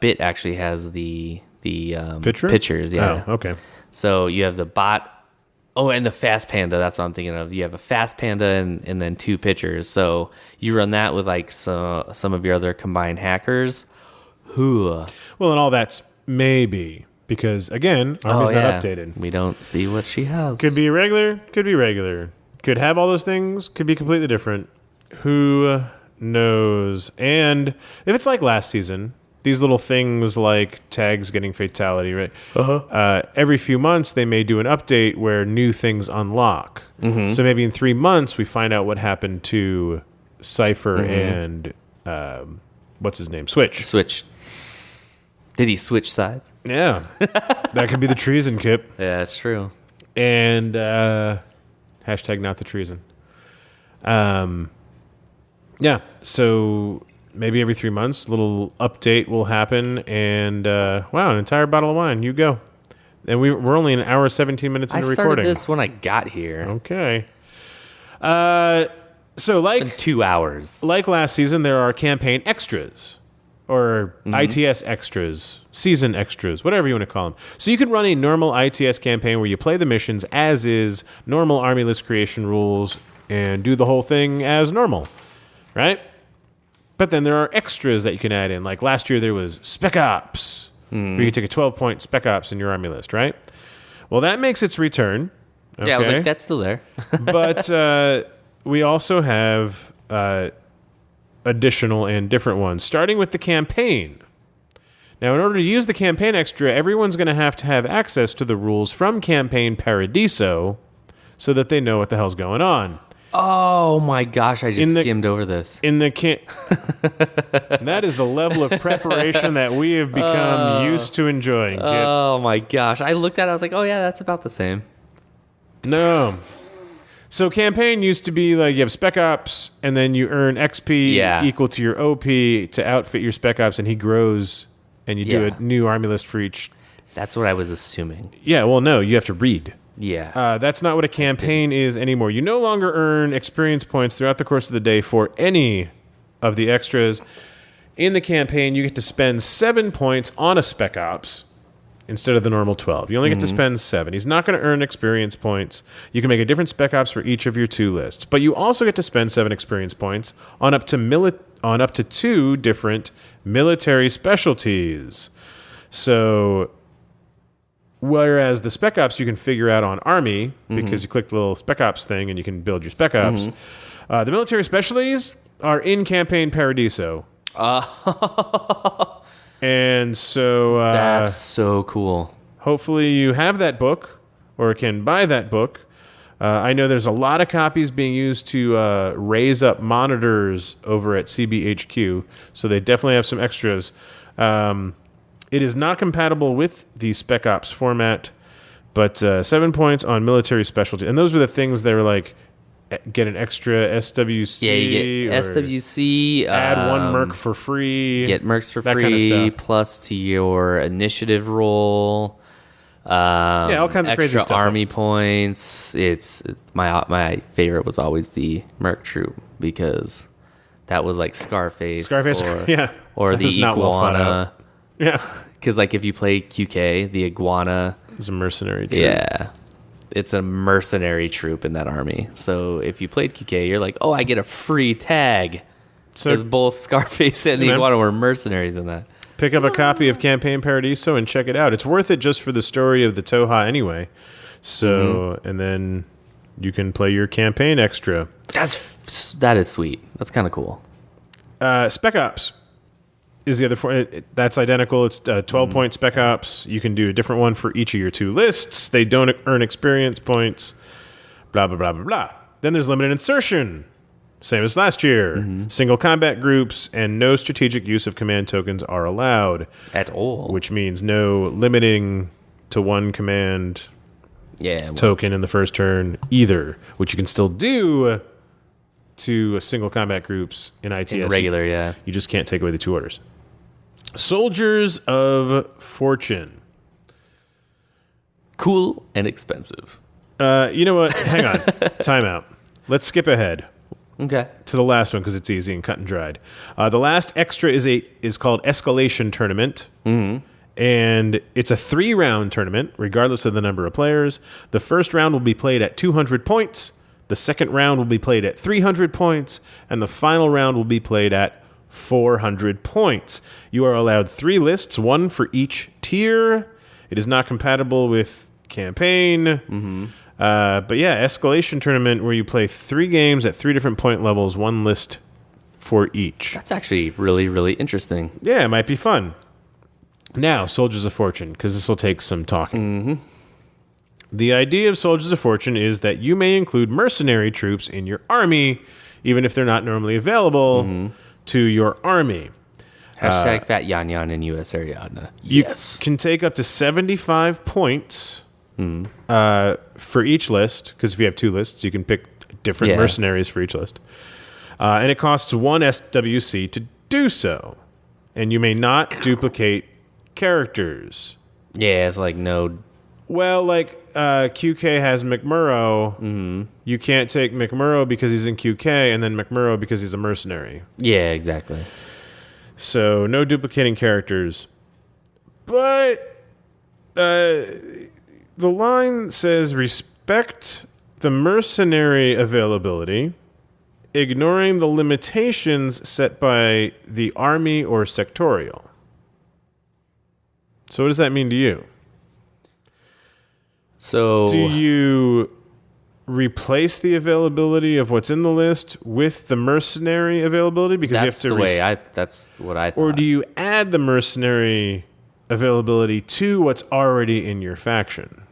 Bit actually has the
Picture?
pictures. Yeah.
Oh, okay.
So you have the bot. Oh, and the Fast Panda. That's what I'm thinking of. You have a Fast Panda and then two pictures. So you run that with like some of your other combined hackers.
Well, and all that's maybe because again, Army's not updated.
We don't see what she has.
Could be irregular. Could be regular. Could have all those things. Could be completely different. Who knows? And if it's like last season, these little things like tags getting fatality, right? Every few months, they may do an update where new things unlock. So maybe in 3 months, we find out what happened to Cypher and what's his name? Switch.
Did he switch sides?
Yeah. That could be the treason, Kip.
Yeah, that's true.
And hashtag not the treason. Yeah, so maybe every 3 months, a little update will happen. And wow, an entire bottle of wine. You go. And we're only an hour, 17 minutes into
I started
recording.
this when I got here.
Okay. So like
2 hours.
like last season, there are campaign extras or ITS extras, season extras, whatever you want to call them. So you can run a normal ITS campaign where you play the missions as is, normal army list creation rules, and do the whole thing as normal, right? But then there are extras that you can add in. Like last year, there was Spec Ops, where you could take a 12-point Spec Ops in your army list, right? Well, that makes its return. Okay?
Yeah, I was like, that's still there.
But we also have additional and different ones, starting with the campaign. Now, in order to use the campaign extra, everyone's going to have access to the rules from Campaign Paradiso so that they know what the hell's going on.
Oh my gosh, I just skimmed over this.
In the that is the level of preparation that we have become used to enjoying. Kid.
Oh my gosh. I looked at it, I was like, oh yeah, that's about the same.
No. So campaign used to be like you have Spec Ops, and then you earn XP equal to your OP to outfit your Spec Ops, and he grows, and you do a new army list for each.
That's what I was assuming.
Yeah, well, no, you have to read.
Yeah.
That's not what a campaign is anymore. You no longer earn experience points throughout the course of the day for any of the extras. In the campaign, you get to spend 7 points on a Spec Ops instead of the normal 12. You only get to spend 7. He's not going to earn experience points. You can make a different Spec Ops for each of your 2 lists. But you also get to spend 7 experience points on up to 2 different military specialties. So whereas the Spec Ops you can figure out on Army because you click the little Spec Ops thing and you can build your Spec Ops. The military specialties are in Campaign Paradiso. And so
that's so cool.
Hopefully you have that book or can buy that book. I know there's a lot of copies being used to raise up monitors over at CBHQ, so they definitely have some extras. It is not compatible with the Spec Ops format, but 7 points on military specialty. And those were the things that were like, get an extra SWC.
Yeah, you get SWC.
Add 1 merc for free.
Get mercs for
that
free,
kind of stuff.
plus to your initiative roll.
all kinds of crazy
extra
stuff.
army points. It's my favorite was always the Merc Troop because that was like Scarface, or
That
the
was not well thought
iguana.
out. Yeah,
Because like if you play QK, the iguana,
it's a mercenary troop.
yeah, it's a mercenary troop in that army. So if you played QK, you're like, oh, I get a free tag because
So
both Scarface and the
man.
iguana were mercenaries in that.
pick up a copy of Campaign Paradiso and check it out. It's worth it just for the story of the Toha anyway. So, and then you can play your campaign extra.
That is sweet. That's kind of cool.
Spec Ops is the other that's identical. It's 12-point Spec Ops. You can do a different one for each of your 2 lists. They don't earn experience points. Blah, blah, blah, blah, blah. Then there's limited insertion. Same as last year. Single combat groups and no strategic use of command tokens are allowed.
At all.
Which means no limiting to one command token in the first turn either, which you can still do to single combat groups in ITS.
In regular, yeah.
You just can't take away the 2 orders. Soldiers of Fortune.
Cool and expensive.
You know what? Hang on. Time out. Let's skip ahead
Okay.
to the last one because it's easy and cut and dried. The last extra is called Escalation Tournament. And it's a 3-round tournament, regardless of the number of players. The first round will be played at 200 points. The second round will be played at 300 points. And the final round will be played at 400 points. You are allowed 3 lists, 1 for each tier. It is not compatible with campaign. But yeah, Escalation Tournament where you play 3 games at 3 different point levels, 1 list for each.
That's actually really, really interesting.
Yeah, it might be fun. Now, Soldiers of Fortune, because this will take some talking. The idea of Soldiers of Fortune is that you may include mercenary troops in your army, even if they're not normally available to your army.
Hashtag Fat Yan Yan in US Ariadna.
You can take up to 75 points for each list, because if you have 2 lists, you can pick different mercenaries for each list. And it costs 1 SWC to do so. And you may not duplicate characters.
Yeah, it's like no.
Well, like QK has McMurrow. You can't take McMurrow because he's in QK, and then McMurrow because he's a mercenary.
Yeah, exactly.
So no duplicating characters. But the line says respect the mercenary availability, ignoring the limitations set by the army or sectorial. So what does that mean to you?
So
Do you replace the availability of what's in the list with the mercenary availability because
that's
you have to
that's what I thought.
or do you add the mercenary availability to what's already in your faction?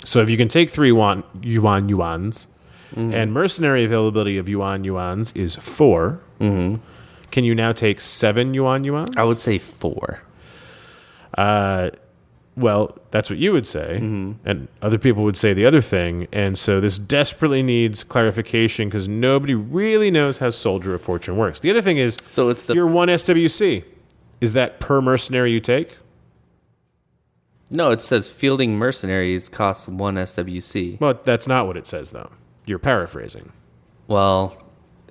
So if you can take 3 yuans, and mercenary availability of yuans is 4, can you now take 7 yuans?
I would say 4.
Well, that's what you would say, and other people would say the other thing, and so this desperately needs clarification because nobody really knows how Soldier of Fortune works. The other thing is,
So it's the
your 1 SWC. Is that per mercenary you take?
No, it says fielding mercenaries costs 1 SWC.
Well, that's not what it says, though. You're paraphrasing.
Well,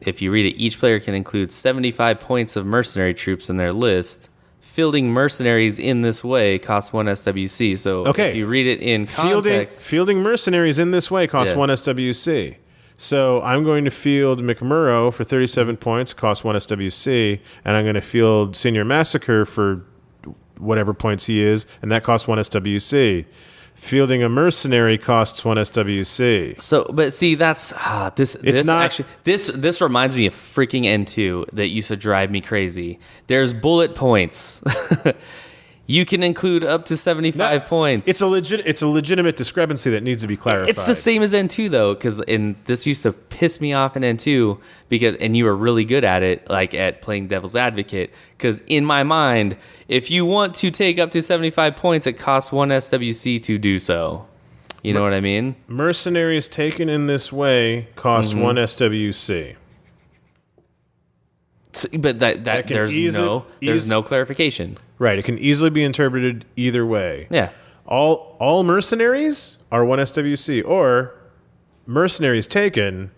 if you read it, each player can include 75 points of mercenary troops in their list. Fielding mercenaries in this way costs 1 SWC. So if you read it in context...
Fielding mercenaries in this way costs 1 SWC. So I'm going to field McMurrow for 37 points, costs 1 SWC, and I'm going to field Senior Massacre for whatever points he is, and that costs 1 SWC. Fielding a mercenary costs 1 SWC.
So, but see, that's this reminds me of freaking N2 that used to drive me crazy. There's bullet points. You can include up to 75 points.
It's a legitimate discrepancy that needs to be clarified.
It's the same as N2 though, because this used to piss me off in N2 and you were really good at it, like at playing devil's advocate. Because in my mind, if you want to take up to 75 points, it costs 1 SWC to do so. You know what I mean?
Mercenaries taken in this way cost 1 SWC.
But there's no clarification.
Right, it can easily be interpreted either way.
Yeah.
all mercenaries are 1 SWC, or mercenaries taken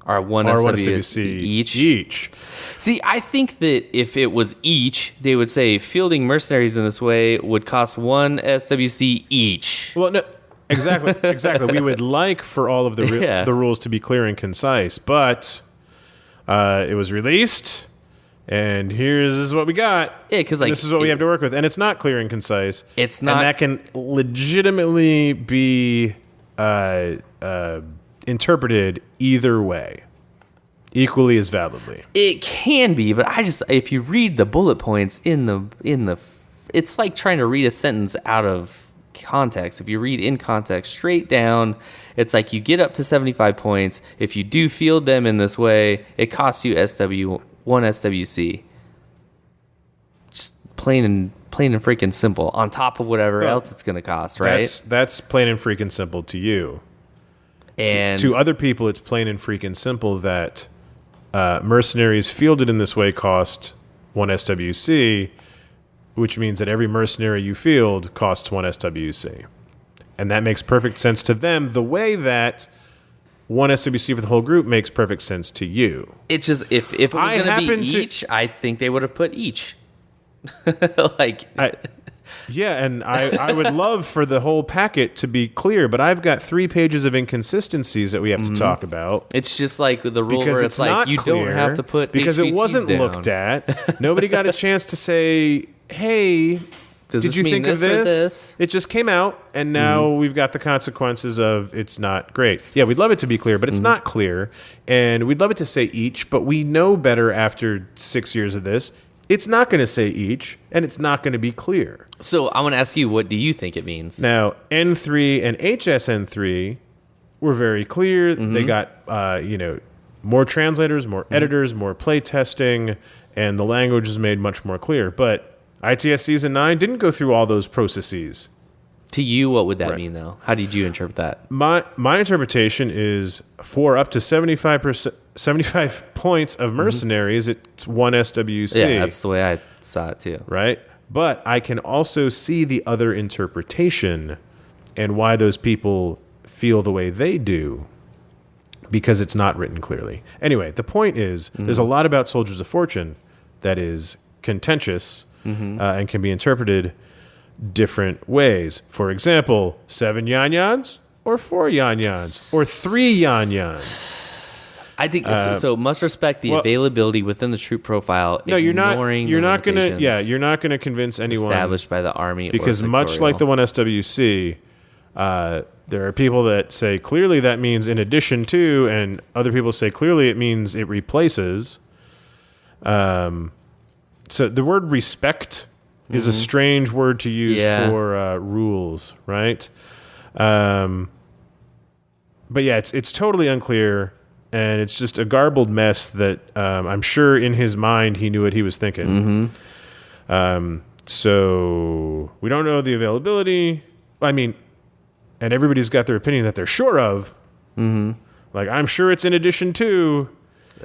Are one
are 1
SWC
SWC
each? See, I think that if it was each, they would say fielding mercenaries in this way would cost 1 SWC each.
Well, no, exactly. We would like for all of the
Yeah.
the rules to be clear and concise, but it was released, and this is what we got.
Yeah, 'cause, like,
this is what we have to work with, and it's not clear and concise.
It's not-
and that can legitimately be interpreted either way, equally as validly.
It can be, but if you read the bullet points it's like trying to read a sentence out of context. If you read in context straight down, it's like you get up to 75 points. If you do field them in this way, it costs you 1 SWC. Just plain and freaking simple. On top of whatever else it's going to cost, right?
That's plain and freaking simple to you.
And
To other people, it's plain and freaking simple that mercenaries fielded in this way cost 1 SWC, which means that every mercenary you field costs 1 SWC. And that makes perfect sense to them, the way that 1 SWC for the whole group makes perfect sense to you.
it's just, if it was
I
going to
happen
be
to-
each, I think they would have put each.
Yeah, and I would love for the whole packet to be clear, but I've got 3 pages of inconsistencies that we have to talk about.
It's just like the rule
Because
where
it's
it's like
not
you
clear,
don't have to put
because it
HVTs
wasn't
down.
looked at. Nobody got a chance to say, "Hey,
Does
did
this
you
mean
think of
this or
this?"
this?
It just came out, and now we've got the consequences of it's not great. Yeah, we'd love it to be clear, but it's not clear, and we'd love it to say each, but we know better after 6 years of this. It's not going to say each, and it's not going to be clear.
So I want to ask you, what do you think it means?
Now, N3 and HSN3 were very clear. They got, more translators, more editors, more play testing, and the language is made much more clear. But ITS Season 9 didn't go through all those processes.
To you, what would that
Right.
mean, though? How did you interpret that?
My interpretation is for up to 75 points of mercenaries, it's 1 SWC.
Yeah, that's the way I saw it, too.
Right? But I can also see the other interpretation and why those people feel the way they do because it's not written clearly. Anyway, the point is there's a lot about Soldiers of Fortune that is contentious and can be interpreted different ways. For example, 7 yan-yans or 4 yan-yans or 3 yan-yans.
I think so. Must respect the
well-
availability within the troop profile.
No, you're not.
ignoring
You're
the
not gonna.
limitations
Yeah, you're not gonna convince anyone
established by the Army,
because
or
much like the
sectorial.
1 SWC, there are people that say clearly that means in addition to, and other people say clearly it means it replaces. So the word respect is a strange word to use
Yeah.
for rules, right? But yeah, it's totally unclear, and it's just a garbled mess that I'm sure in his mind he knew what he was thinking. So we don't know the availability. I mean, and everybody's got their opinion that they're sure of. Like, I'm sure it's in addition to,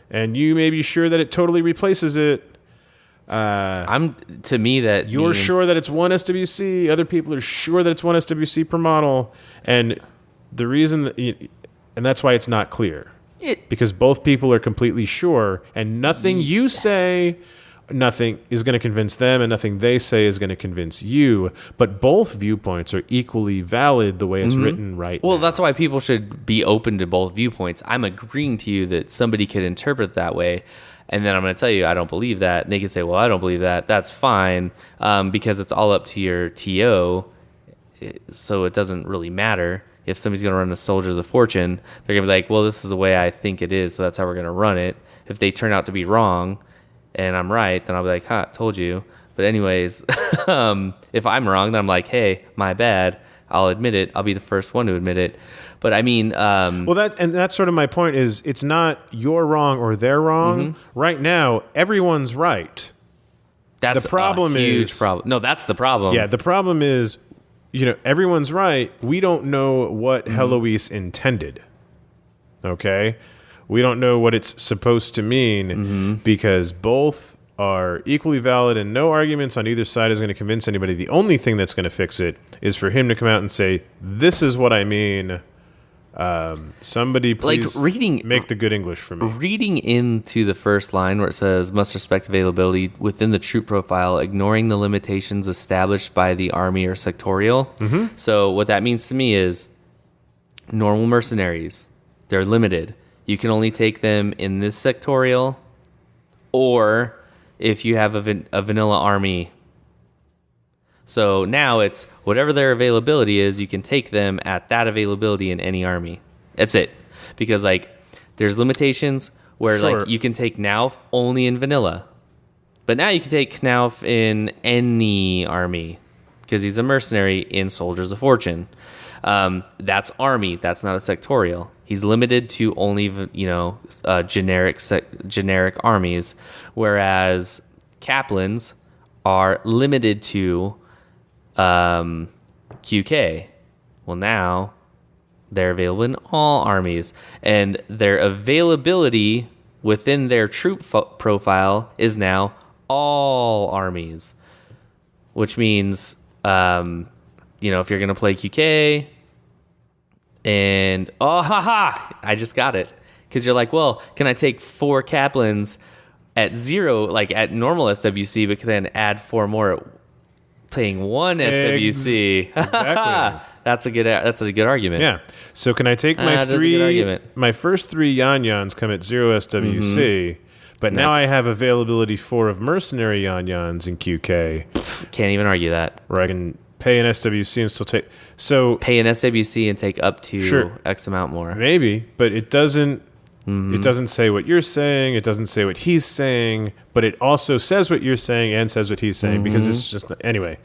and you may be sure that it totally replaces it.
To me that
You're
means,
sure that it's 1 SWC. Other people are sure that it's 1 SWC per model. And the reason that, and that's why it's not clear. Because both people are completely sure, and nothing you say, nothing is going to convince them, and nothing they say is going to convince you. But both viewpoints are equally valid the way it's written right
Well,
now.
that's why people should be open to both viewpoints. I'm agreeing to you that somebody could interpret that way, and then I'm going to tell you I don't believe that. And they can say, well, I don't believe that. That's fine, because it's all up to your TO, so it doesn't really matter. If somebody's going to run the Soldiers of Fortune, they're going to be like, well, this is the way I think it is, so that's how we're going to run it. If they turn out to be wrong and I'm right, then I'll be like, told you. But anyways, if I'm wrong, then I'm like, hey, my bad. I'll admit it. I'll be the first one to admit it. But I mean,
Well, that's sort of my point is it's not you're wrong or they're wrong. Right now, everyone's right.
that's
the problem
a huge
is-
problem. No, that's the problem.
Yeah, the problem is, everyone's right. We don't know what Heloise intended. Okay? We don't know what it's supposed to mean because both are equally valid, and no arguments on either side is going to convince anybody. The only thing that's going to fix it is for him to come out and say, "This is what I mean." Somebody please make the good English for me.
Reading into the first line where it says must respect availability within the troop profile, ignoring the limitations established by the army or sectorial. So what that means to me is normal mercenaries, they're limited. You can only take them in this sectorial, or if you have a vanilla army. So now it's whatever their availability is, you can take them at that availability in any army. That's it. Because like there's limitations where like you can take Knauf only in vanilla. But now you can take Knauf in any army because he's a mercenary in Soldiers of Fortune. That's army. That's not a sectorial. He's limited to only generic armies, whereas Kaplans are limited to QK. Well, now they're available in all armies, and their availability within their troop profile is now all armies, which means if you're going to play QK and I just got it, because you're like, well, can I take 4 Kaplans at 0, like at normal SWC, but then add 4 more playing 1 SWC?
Exactly.
That's a good argument.
Yeah. So can I take my my first 3 Yan-Yans come at 0 SWC, but now I have availability 4 of mercenary Yan-Yans in QK.
Can't even argue that.
Where I can pay an SWC and still take... So
pay an SWC and take up to X amount more.
Maybe, but it doesn't... It doesn't say what you're saying. It doesn't say what he's saying, but it also says what you're saying and says what he's saying because it's just... Anyway.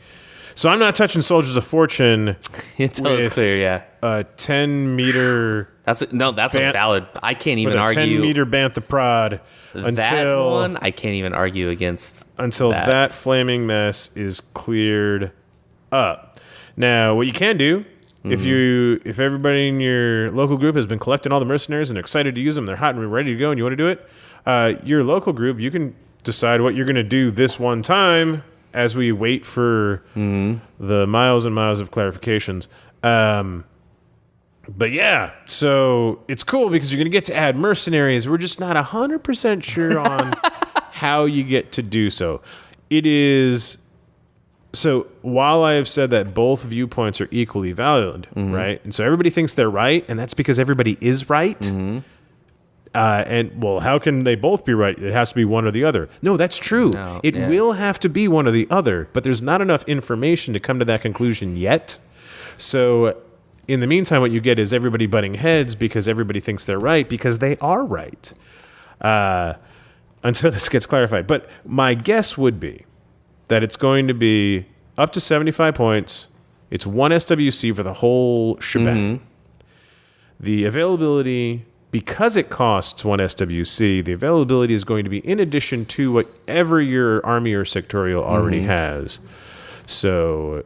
So I'm not touching Soldiers of Fortune
until it's clear, yeah.
A 10-meter...
That's a valid... I can't even argue...
10-meter Bantha Prod
that one, I can't even argue against
until that flaming mess is cleared up. Now, what you can do, if everybody in your local group has been collecting all the mercenaries and they're excited to use them, they're hot and ready to go, and you want to do it, your local group, you can decide what you're going to do this one time as we wait for the miles and miles of clarifications. But yeah, so it's cool because you're going to get to add mercenaries. We're just not 100% sure on how you get to do so. It is... So while I have said that both viewpoints are equally valid, right? And so everybody thinks they're right, and that's because everybody is right. And, well, how can they both be right? It has to be one or the other. No, that's true. It will have to be one or the other, but there's not enough information to come to that conclusion yet. So... in the meantime, what you get is everybody butting heads because everybody thinks they're right because they are right until this gets clarified. But my guess would be that it's going to be up to 75 points. It's 1 SWC for the whole shebang. The availability, because it costs 1 SWC, the availability is going to be in addition to whatever your army or sectorial already has. So...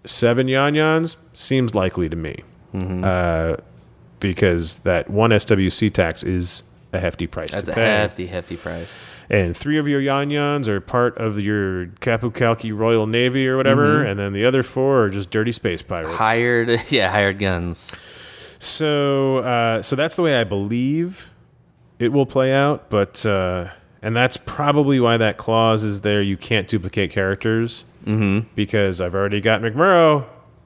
7 Yan-Yans seems likely to me because that 1 SWC tax is a hefty price to pay.
That's a hefty price.
And 3 of your Yan-Yans are part of your Capu Kalki Royal Navy or whatever, and then the other 4 are just dirty space pirates.
Hired guns.
So that's the way I believe it will play out, but and that's probably why that clause is there. You can't duplicate characters. Because I've already got McMurrow,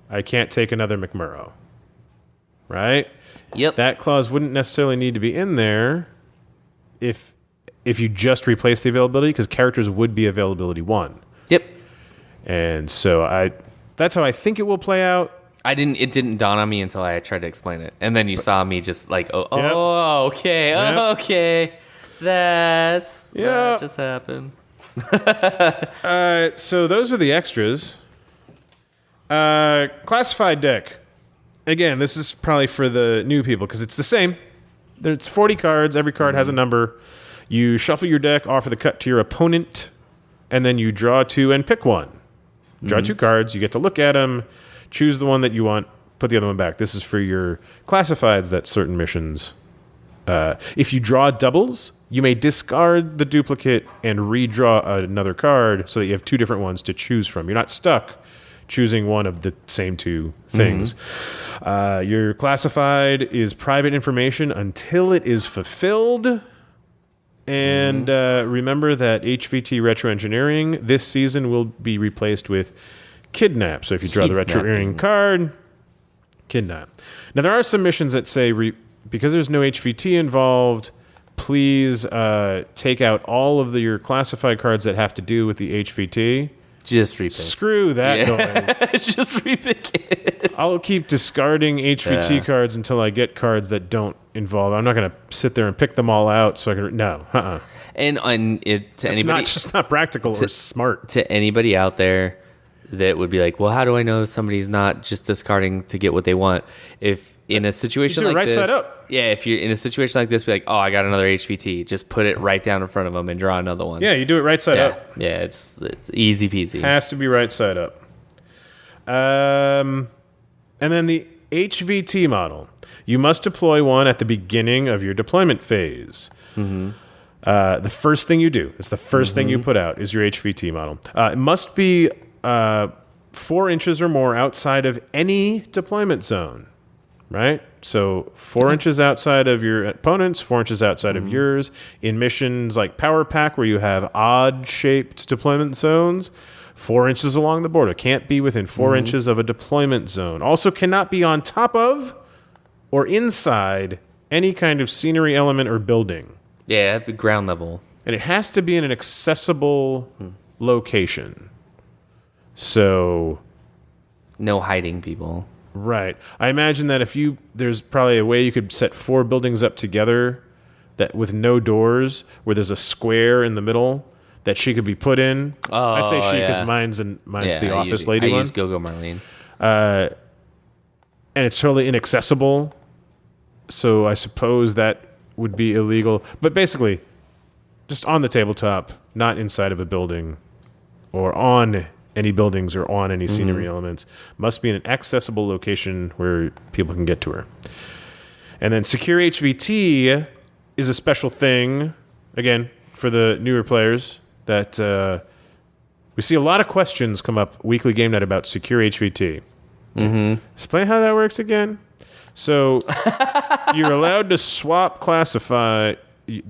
I can't take another McMurrow. Right?
Yep.
That clause wouldn't necessarily need to be in there if you just replace the availability, because characters would be availability 1.
Yep.
And so that's how I think it will play out.
It didn't dawn on me until I tried to explain it. And then you saw me just like, okay. That just happened.
So those are the extras. Classified deck. Again, this is probably for the new people because it's the same. It's 40 cards. Every card has a number. You shuffle your deck, offer the cut to your opponent, and then you draw 2 and pick one. Draw 2 cards. You get to look at them, choose the one that you want, put the other one back. This is for your classifieds that certain missions. If you draw doubles, You may discard the duplicate and redraw another card so that you have two different ones to choose from. You're not stuck choosing one of the same two things. Your classified is private information until it is fulfilled. And remember that HVT Retro Engineering this season will be replaced with Kidnap. So if you draw the Retro Engineering card, Kidnap. Now, there are some missions that say, because there's no HVT involved, please take out all of your classified cards that have to do with the HVT.
Just repick.
Screw that noise.
Just repick it.
I'll keep discarding HVT cards until I get cards that don't involve. I'm not going to sit there and pick them all out so I can. No.
And to anybody,
It's just not practical or smart.
To anybody out there that would be like, well, how do I know somebody's not just discarding to get what they want? If in a situation
You do it
like
right
this,
side up.
yeah, if you're in a situation like this, be like, oh, I got another HVT. Just put it right down in front of them and draw another one.
Yeah, you do it right side up.
Yeah, it's easy peasy.
Has to be right side up. And then the HVT model. You must deploy one at the beginning of your deployment phase. The first thing you do, it's the first thing you put out, is your HVT model. It must be 4 inches or more outside of any deployment zone, right? So 4 inches outside of your opponents, 4 inches outside of yours. In missions like Power Pack, where you have odd-shaped deployment zones, 4 inches along the border. Can't be within 4 inches of a deployment zone. Also cannot be on top of or inside any kind of scenery element or building.
Yeah, at the ground level.
And it has to be in an accessible location. So,
No hiding people.
right. I imagine that there's probably a way you could set 4 buildings up together that with no doors, where there's a square in the middle that she could be put in. I say she because mine's the office lady
I
one.
use Go-Go Marlene.
And it's totally inaccessible. So I suppose that would be illegal. But basically, just on the tabletop, not inside of a building or on any buildings or on any scenery elements. Must be in an accessible location where people can get to her. And then Secure HVT is a special thing, again, for the newer players that we see a lot of questions come up weekly game night about Secure HVT. Explain how that works again. So you're allowed to swap the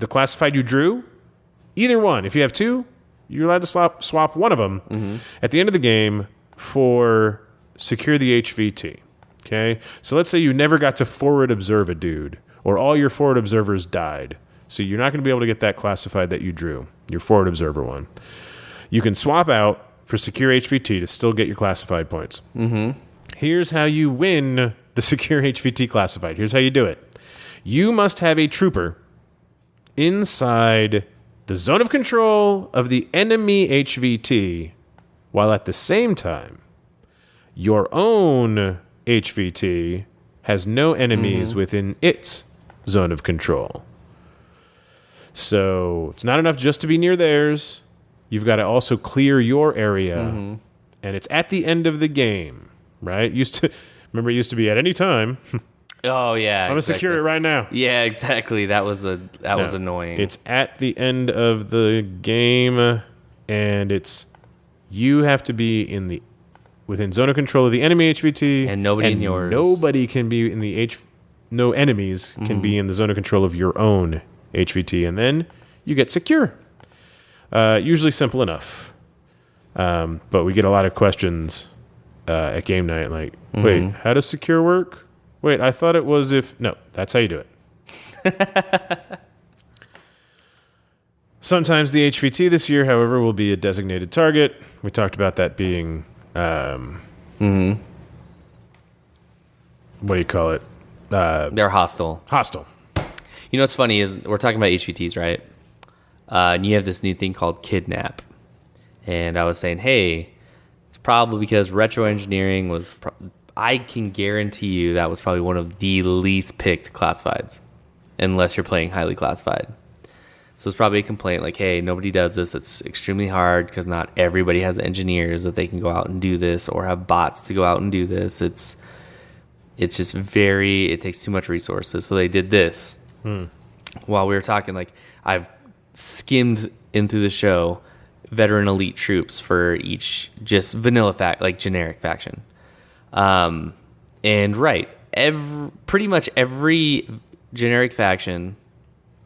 classified you drew, either one. If you have 2, you're allowed to swap one of them at the end of the game for Secure the HVT. Okay? So let's say you never got to forward observe a dude, or all your forward observers died. So you're not going to be able to get that classified that you drew, your forward observer one. You can swap out for Secure HVT to still get your classified points. Here's how you win the Secure HVT classified. Here's how you do it. You must have a trooper inside the zone of control of the enemy HVT, while at the same time, your own HVT has no enemies within its zone of control. So it's not enough just to be near theirs. You've got to also clear your area, and it's at the end of the game, right? Remember, it used to be at any time.
Oh yeah,
I'm gonna secure it right now.
Yeah, exactly. That was annoying.
It's at the end of the game, and you have to be within zone of control of the enemy HVT,
and nobody in yours.
Nobody can be in the no enemies can be in the zone of control of your own HVT, and then you get secure. Usually simple enough, but we get a lot of questions at game night, like, wait, how does secure work? Wait, I thought it was no, that's how you do it. Sometimes the HVT this year, however, will be a designated target. We talked about that being, what do you call it?
They're hostile.
Hostile.
You know what's funny is we're talking about HVTs, right? And you have this new thing called Kidnap. And I was saying, hey, it's probably because retro engineering was... I can guarantee you that was probably one of the least picked classifieds, unless you're playing highly classified. So it's probably a complaint like, hey, nobody does this. It's extremely hard because not everybody has engineers that they can go out and do this, or have bots to go out and do this. It's just it takes too much resources. So they did this. While we were talking, like, I've skimmed in through the show veteran elite troops for each just vanilla generic faction. And right, pretty much every generic faction,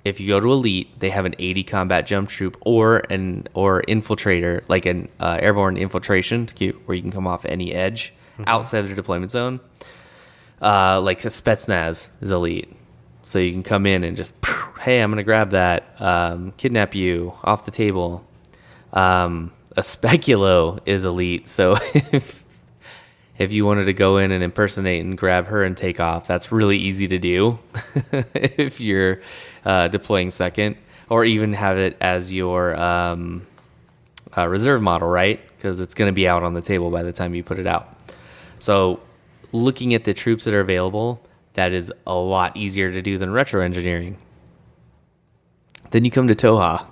if you go to elite, they have an 80 combat jump troop or infiltrator, like an airborne infiltration where you can come off any edge outside of the deployment zone. Like a Spetsnaz is elite. So you can come in and just, hey, I'm going to grab that, kidnap you off the table. A Speculo is elite. So if you wanted to go in and impersonate and grab her and take off, that's really easy to do if you're deploying second, or even have it as your reserve model, right? Because it's going to be out on the table by the time you put it out. So looking at the troops that are available, that is a lot easier to do than retro engineering. Then you come to Toha.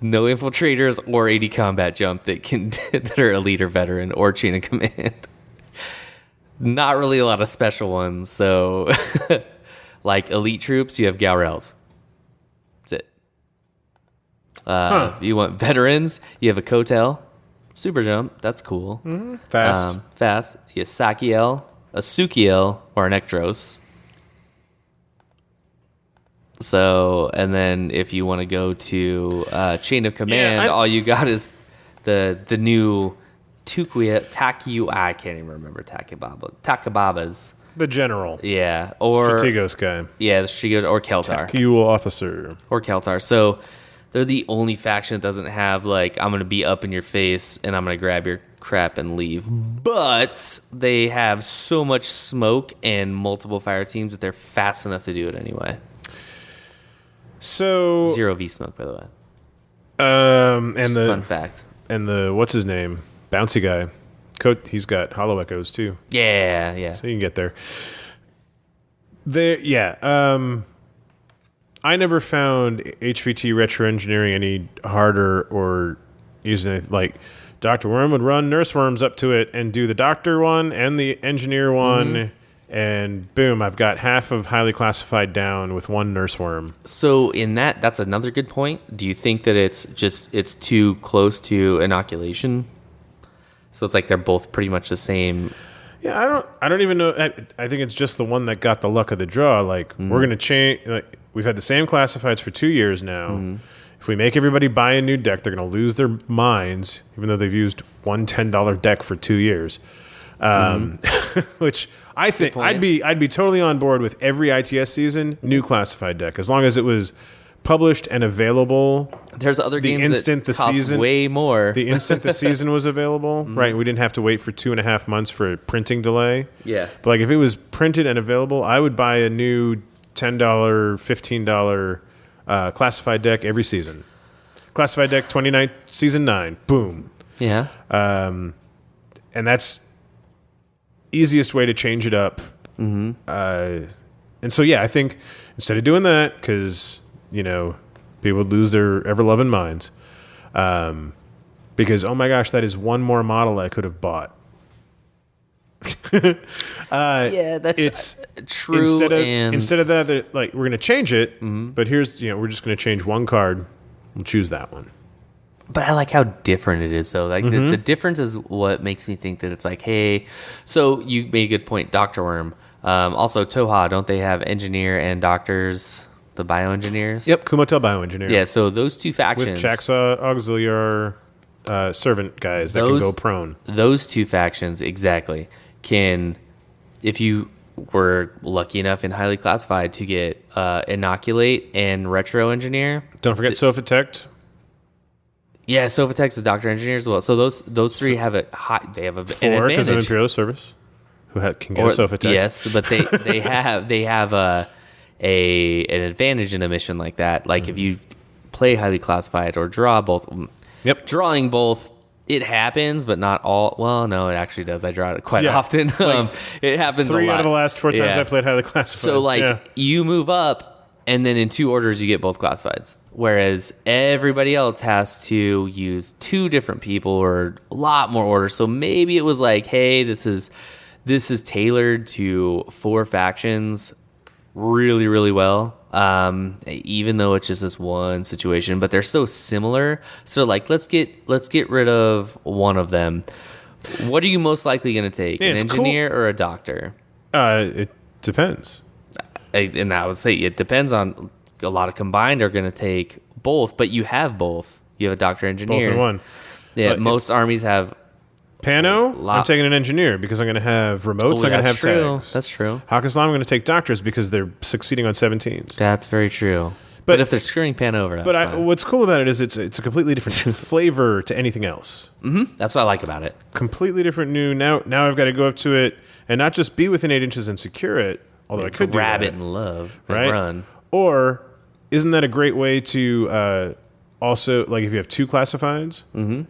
No infiltrators or 80 combat jump that are elite or veteran or chain of command. Not really a lot of special ones. So, like elite troops, you have Gaurels. That's it. If you want veterans, you have a Kotel. Super jump, that's cool.
Fast.
Fast. You have Sakiel, a Sukiel, or an Ektros. So, and then if you want to go to chain of command, all you got is the new Takiyu. I can't even remember Takababas.
The general.
Yeah, or
Strategos guy.
Yeah, the Strategos or Keltar.
Takiyu officer.
Or Keltar. So they're the only faction that doesn't have like, I'm going to be up in your face and I'm going to grab your crap and leave. But they have so much smoke and multiple fire teams that they're fast enough to do it anyway.
So
0 smoke, by the way.
And the
fun fact.
And the what's his name? Bouncy guy. He's got hollow echoes too.
Yeah.
So you can get there. I never found HVT retro engineering any harder or using it like Dr. Worm would run Nurse Worms up to it and do the doctor one and the engineer one. And boom, I've got half of highly classified down with one Nurse Worm.
So in that's another good point. Do you think that it's too close to inoculation? So it's like they're both pretty much the same.
Yeah, I don't even know. I think it's just the one that got the luck of the draw. Like we're gonna change. Like we've had the same classifieds for 2 years now. If we make everybody buy a new deck, they're gonna lose their minds, even though they've used one $10 deck for 2 years. Which I think I'd be totally on board with every ITS season new classified deck as long as it was published and available.
There's other games that cost way more.
The instant the season was available, right? We didn't have to wait for 2.5 months for a printing delay.
Yeah,
but like if it was printed and available, I would buy a new $10, $15 classified deck every season. Classified deck 29 season 9, boom.
Yeah,
and that's easiest way to change it up. And so, yeah, I think instead of doing that, because, people would lose their ever-loving minds. Because, oh my gosh, that is one more model I could have bought.
yeah, that's true.
Instead of that, like, we're going to change it, but here's, we're just going to change one card. We'll choose that one.
But I like how different it is, though. Like the difference is what makes me think that it's like, hey. So you made a good point, Dr. Worm. Also, Toha, don't they have engineer and doctors, the bioengineers?
Yep, Kumotel bioengineer.
Yeah, so those two factions
with Chaxa auxiliar servant guys that can go prone.
Those two factions exactly can, if you were lucky enough and highly classified to get inoculate and retro engineer.
Don't forget Sophatect.
Yeah, Sophatex is doctor engineer as well. So those three have an advantage.
Because of Imperial Service, who can get a Sophatec.
Yes, but they have an advantage in a mission like that. Like if you play highly classified or draw both.
Yep.
Drawing both, it happens, but not all. Well, no, it actually does. I draw it quite often. It happens
3
a lot.
out of the last 4 times I played highly classified.
So you move up, and then in 2 orders you get both classifieds. Whereas everybody else has to use 2 different people or a lot more orders. So maybe it was like, hey, this is tailored to 4 factions really, really well. Even though it's just this one situation, but they're so similar. So like, let's get rid of one of them. What are you most likely going to take?
Yeah,
an engineer or a doctor?
It depends.
And I would say it depends on a lot of combined are going to take both, but you have both. You have a doctor engineer.
Both in one.
Yeah,
But
most armies have.
Pano, I'm taking an engineer because I'm going to have remotes. I'm going to have tags.
That's true.
Hakislam, I'm going to take doctors because they're succeeding on 17s.
That's very true. But if they're screwing Pan over, that's fine.
What's cool about it is it's a completely different flavor to anything else.
That's what I like about it.
Completely different new. Now I've got to go up to it and not just be within 8 inches and secure it, although I could
grab
do
it
that,
and love and
right?
run.
Or isn't that a great way to also, like if you have 2 classifieds,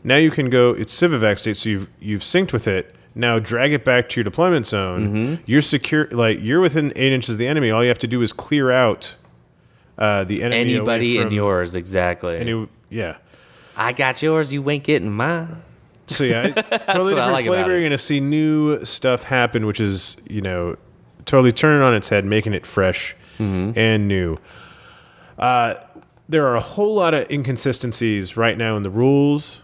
now you can go, it's Civivac state, so you've synced with it. Now drag it back to your deployment zone. You're secure, like you're within 8 inches of the enemy. All you have to do is clear out the enemy.
Anybody
away
in
from
yours, exactly.
Yeah.
I got yours, you ain't getting mine.
So yeah, totally
what I
different
like about
flavor.
it.
You're going to see new stuff happen, which is, totally turning it on its head, making it fresh and new. There are a whole lot of inconsistencies right now in the rules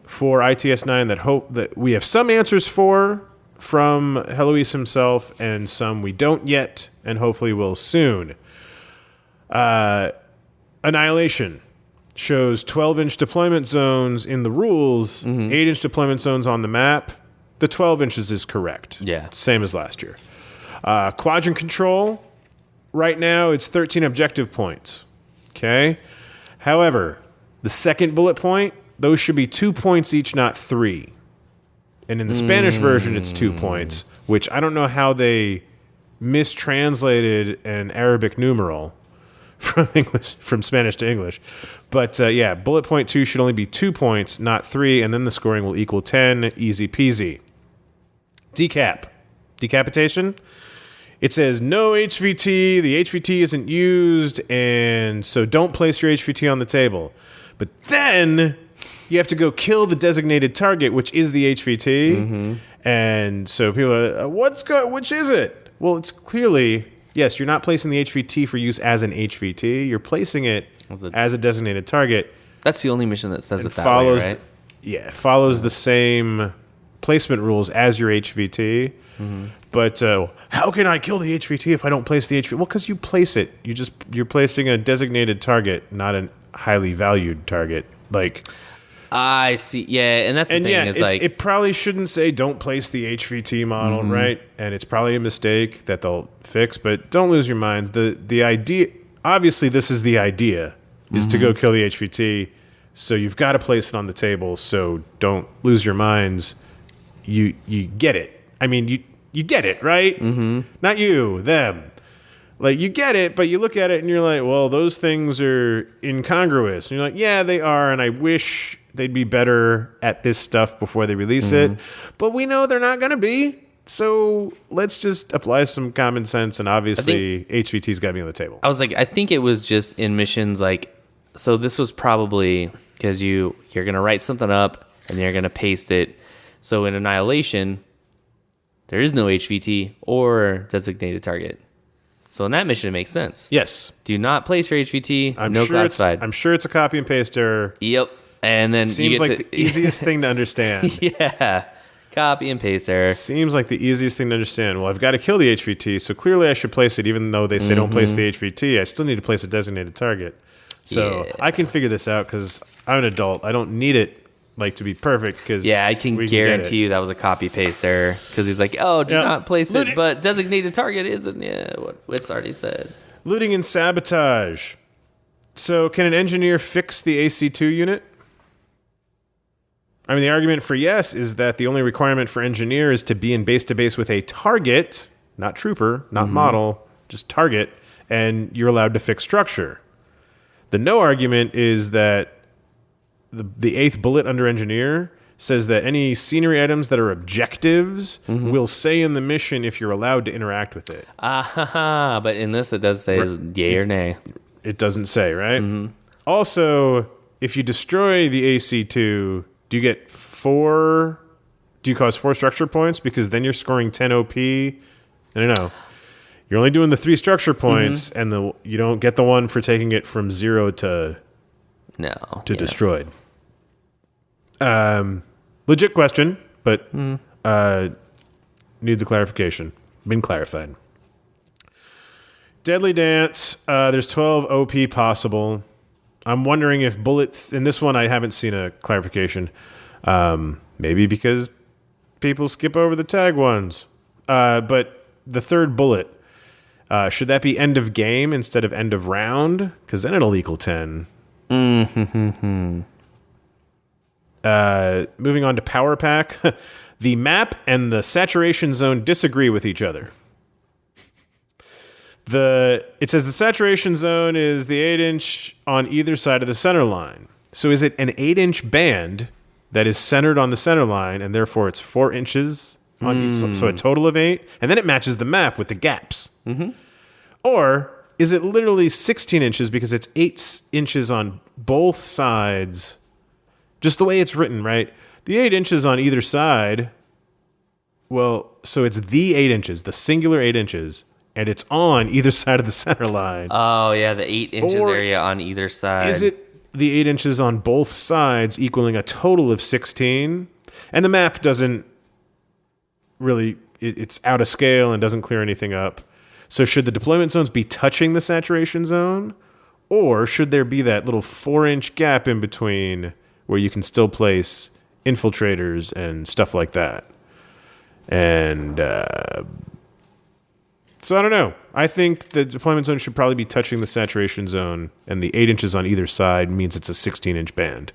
for ITS-9 that we have some answers for from Heloise himself and some we don't yet and hopefully will soon. Annihilation shows 12-inch deployment zones in the rules, 8-inch deployment zones on the map. The 12 inches is correct.
Yeah.
Same as last year. Quadrant control, right now it's 13 objective points. Okay? However, the second bullet point, those should be 2 points each, not 3. And in the Spanish version, it's 2 points, which I don't know how they mistranslated an Arabic numeral from Spanish to English. But bullet point 2 should only be 2 points, not 3, and then the scoring will equal 10, easy peasy. Decapitation. It says no HVT, the HVT isn't used, and so don't place your HVT on the table. But then you have to go kill the designated target, which is the HVT. And so people are, which is it? Well, it's clearly, yes, you're not placing the HVT for use as an HVT. You're placing it as a designated target.
That's the only mission that says it that
follows,
way, right?
Yeah, follows the same placement rules as your HVT. But how can I kill the HVT if I don't place the HVT? Well, because you place it. You're placing a designated target, not a highly valued target. Like,
I see. Yeah, and that's the thing. Is like,
it probably shouldn't say don't place the HVT model, right? And it's probably a mistake that they'll fix. But don't lose your minds. The idea, obviously, this is the idea, is to go kill the HVT. So you've got to place it on the table. So don't lose your minds. You get it. I mean, you get it, right? Not you, them. Like, you get it, but you look at it and you're like, well, those things are incongruous. And you're like, yeah, they are, and I wish they'd be better at this stuff before they release it. But we know they're not going to be. So let's just apply some common sense, and obviously HVT's got to be on the table.
I was like, I think it was just in missions, like, so this was probably because you're going to write something up and you're going to paste it. So in Annihilation, there is no HVT or designated target. So in that mission, it makes sense.
Yes.
Do not place your HVT. No
sure
classified.
I'm sure it's a copy and paste error.
Yep. And then
Seems like the easiest thing to understand.
Yeah. Copy and paste error.
Seems like the easiest thing to understand. Well, I've got to kill the HVT, so clearly I should place it, even though they say don't place the HVT. I still need to place a designated target. So I can figure this out because I'm an adult. I don't need it to be perfect. Cause
I can guarantee you that was a copy paste error because he's like, oh, do not place it, but designated target isn't. Yeah, what it's already said.
Looting and sabotage. So can an engineer fix the AC2 unit? I mean, the argument for yes is that the only requirement for engineer is to be in base-to-base with a target, not trooper, not model, just target, and you're allowed to fix structure. The no argument is that the eighth bullet under engineer says that any scenery items that are objectives will say in the mission if you're allowed to interact with it.
But in this, it does say is yay or nay.
It doesn't say, right? Also, if you destroy the AC2, do you cause 4 structure points? Because then you're scoring 10 OP. I don't know. You're only doing the 3 structure points, and you don't get the one for taking it from 0 to destroyed. Legit question, but need the clarification. Been clarified. Deadly Dance. There's 12 OP possible. I'm wondering if in this one I haven't seen a clarification. Maybe because people skip over the tag ones. But the third bullet, should that be end of game instead of end of round? Because then it'll equal 10. Moving on to Power Pack. The map and the saturation zone disagree with each other. It says the saturation zone is the 8-inch on either side of the center line. So is it an 8-inch band that is centered on the center line, and therefore it's 4 inches on each, so a total of 8, and then it matches the map with the gaps? Or is it literally 16 inches because it's 8 inches on both sides? Just the way it's written, right? The 8 inches on either side. Well, so it's the 8 inches, the singular 8 inches. And it's on either side of the center line.
Oh, yeah, the 8 inches area on either side.
Is it the 8 inches on both sides equaling a total of 16? And the map doesn't really, it's out of scale and doesn't clear anything up. So should the deployment zones be touching the saturation zone? Or should there be that little 4-inch gap in between where you can still place infiltrators and stuff like that? And so I don't know. I think the deployment zone should probably be touching the saturation zone, and the 8 inches on either side means it's a 16-inch band.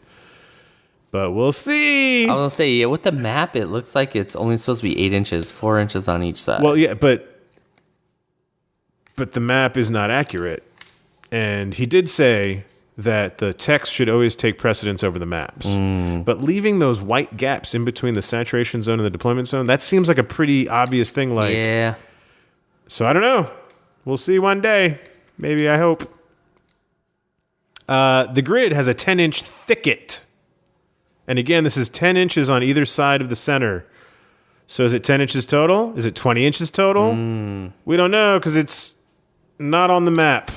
But we'll see.
I was going to say, with the map, it looks like it's only supposed to be 8 inches, 4 inches on each side.
Well, yeah, but the map is not accurate. And he did say that the text should always take precedence over the maps. But leaving those white gaps in between the saturation zone and the deployment zone, that seems like a pretty obvious thing.
Yeah.
So I don't know. We'll see one day. Maybe, I hope. The grid has a 10-inch thicket. And again, this is 10 inches on either side of the center. So is it 10 inches total? Is it 20 inches total? We don't know because it's not on the map.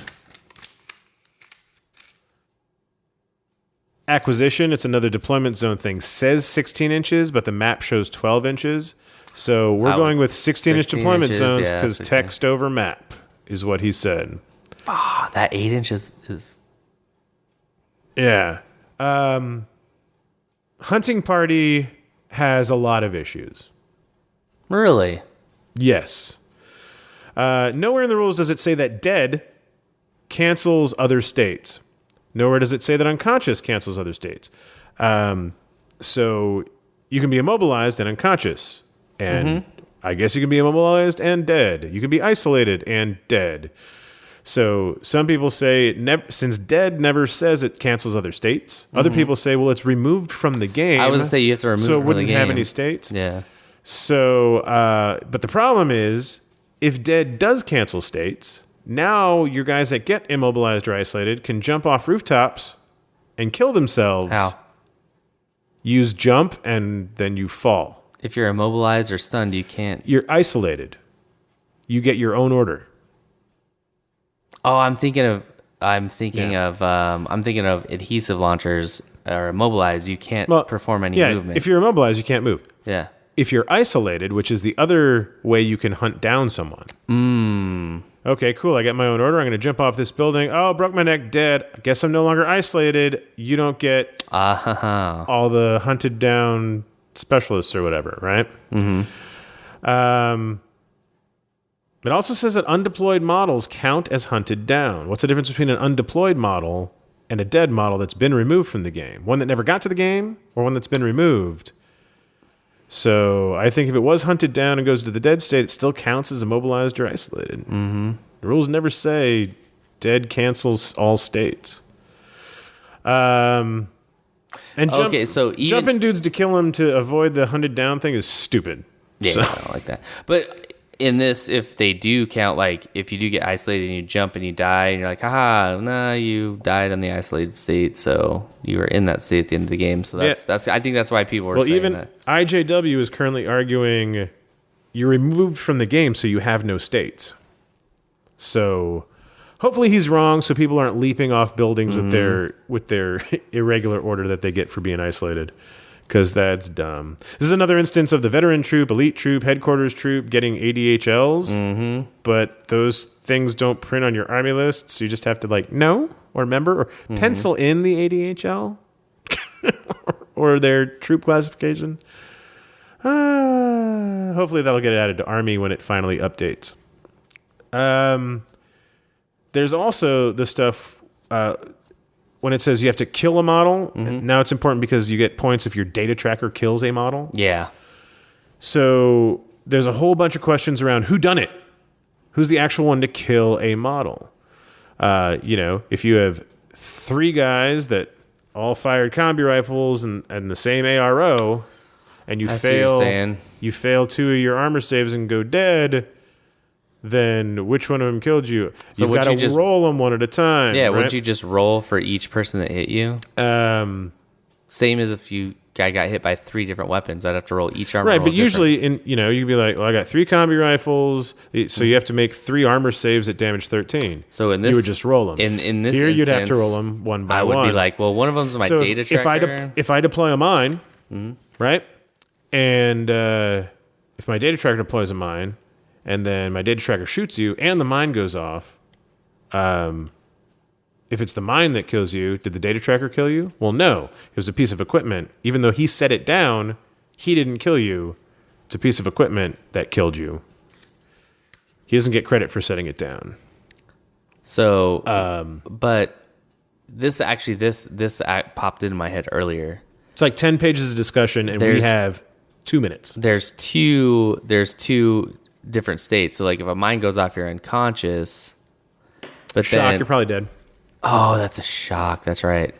Acquisition, it's another deployment zone thing. Says 16 inches, but the map shows 12 inches. So we're going with 16-inch deployment zones because text over map is what he said.
That 8 inches is...
Yeah. Hunting Party has a lot of issues.
Really?
Yes. Nowhere in the rules does it say that dead cancels other states. Nowhere does it say that unconscious cancels other states. So you can be immobilized and unconscious. And I guess you can be immobilized and dead. You can be isolated and dead. So some people say, since dead never says it cancels other states. Other people say, well, it's removed from the game.
I would say you have to remove it from the game.
So it wouldn't have any states.
Yeah.
So, but the problem is, if dead does cancel states, now your guys that get immobilized or isolated can jump off rooftops and kill themselves.
How?
Use jump and then you fall.
If you're immobilized or stunned, you can't.
You're isolated. You get your own order.
Oh, I'm thinking of adhesive launchers or immobilized. You can't perform any movement.
If you're immobilized, you can't move.
Yeah.
If you're isolated, which is the other way you can hunt down someone. Okay, cool. I get my own order. I'm going to jump off this building. Oh, broke my neck, dead. I guess I'm no longer isolated. You don't get all the hunted down specialists or whatever, right? It also says that undeployed models count as hunted down. What's the difference between an undeployed model and a dead model that's been removed from the game? One that never got to the game or one that's been removed? So I think if it was hunted down and goes to the dead state, it still counts as immobilized or isolated. The rules never say dead cancels all states. And jumping dudes to kill him to avoid the hunted down thing is stupid.
Yeah, I don't like that. But in this, if they do count, like if you do get isolated and you jump and you die, and you're like, you died in the isolated state, so you were in that state at the end of the game. So that's I think that's why people were saying that. IJW
is currently arguing you're removed from the game, so you have no states. So hopefully he's wrong, so people aren't leaping off buildings with their irregular order that they get for being isolated, because that's dumb. This is another instance of the veteran troop, elite troop, headquarters troop getting ADHLs, but those things don't print on your army list, so you just have to know or remember or pencil in the ADHL or their troop classification. Hopefully that'll get added to Army when it finally updates. There's also the stuff when it says you have to kill a model. Now it's important because you get points if your data tracker kills a model.
Yeah.
So there's a whole bunch of questions around who done it. Who's the actual one to kill a model? If you have 3 guys that all fired combi rifles and the same ARO, and you fail 2 of your armor saves and go dead, then which one of them killed you?
So
you've got to roll them one at a time.
Yeah,
right?
Wouldn't you just roll for each person that hit you? Same as if guy got hit by 3 different weapons. I'd have to roll each armor.
Right, but usually you'd be like, well, I got 3 combi rifles, so you have to make 3 armor saves at damage 13.
So in this,
you would just roll them.
In this
here,
instance,
you'd have to roll them one by one.
I would be like, well, one of them's my data tracker.
If I deploy a mine, right, and if my data tracker deploys a mine, and then my data tracker shoots you, and the mine goes off, if it's the mine that kills you, did the data tracker kill you? Well, no. It was a piece of equipment. Even though he set it down, he didn't kill you. It's a piece of equipment that killed you. He doesn't get credit for setting it down.
So, but this popped into my head earlier.
It's like 10 pages of discussion, and we have 2 minutes.
There's two different states. So, like, if a mine goes off, you're unconscious. But
Shock, you're probably dead.
Oh, that's a shock. That's right.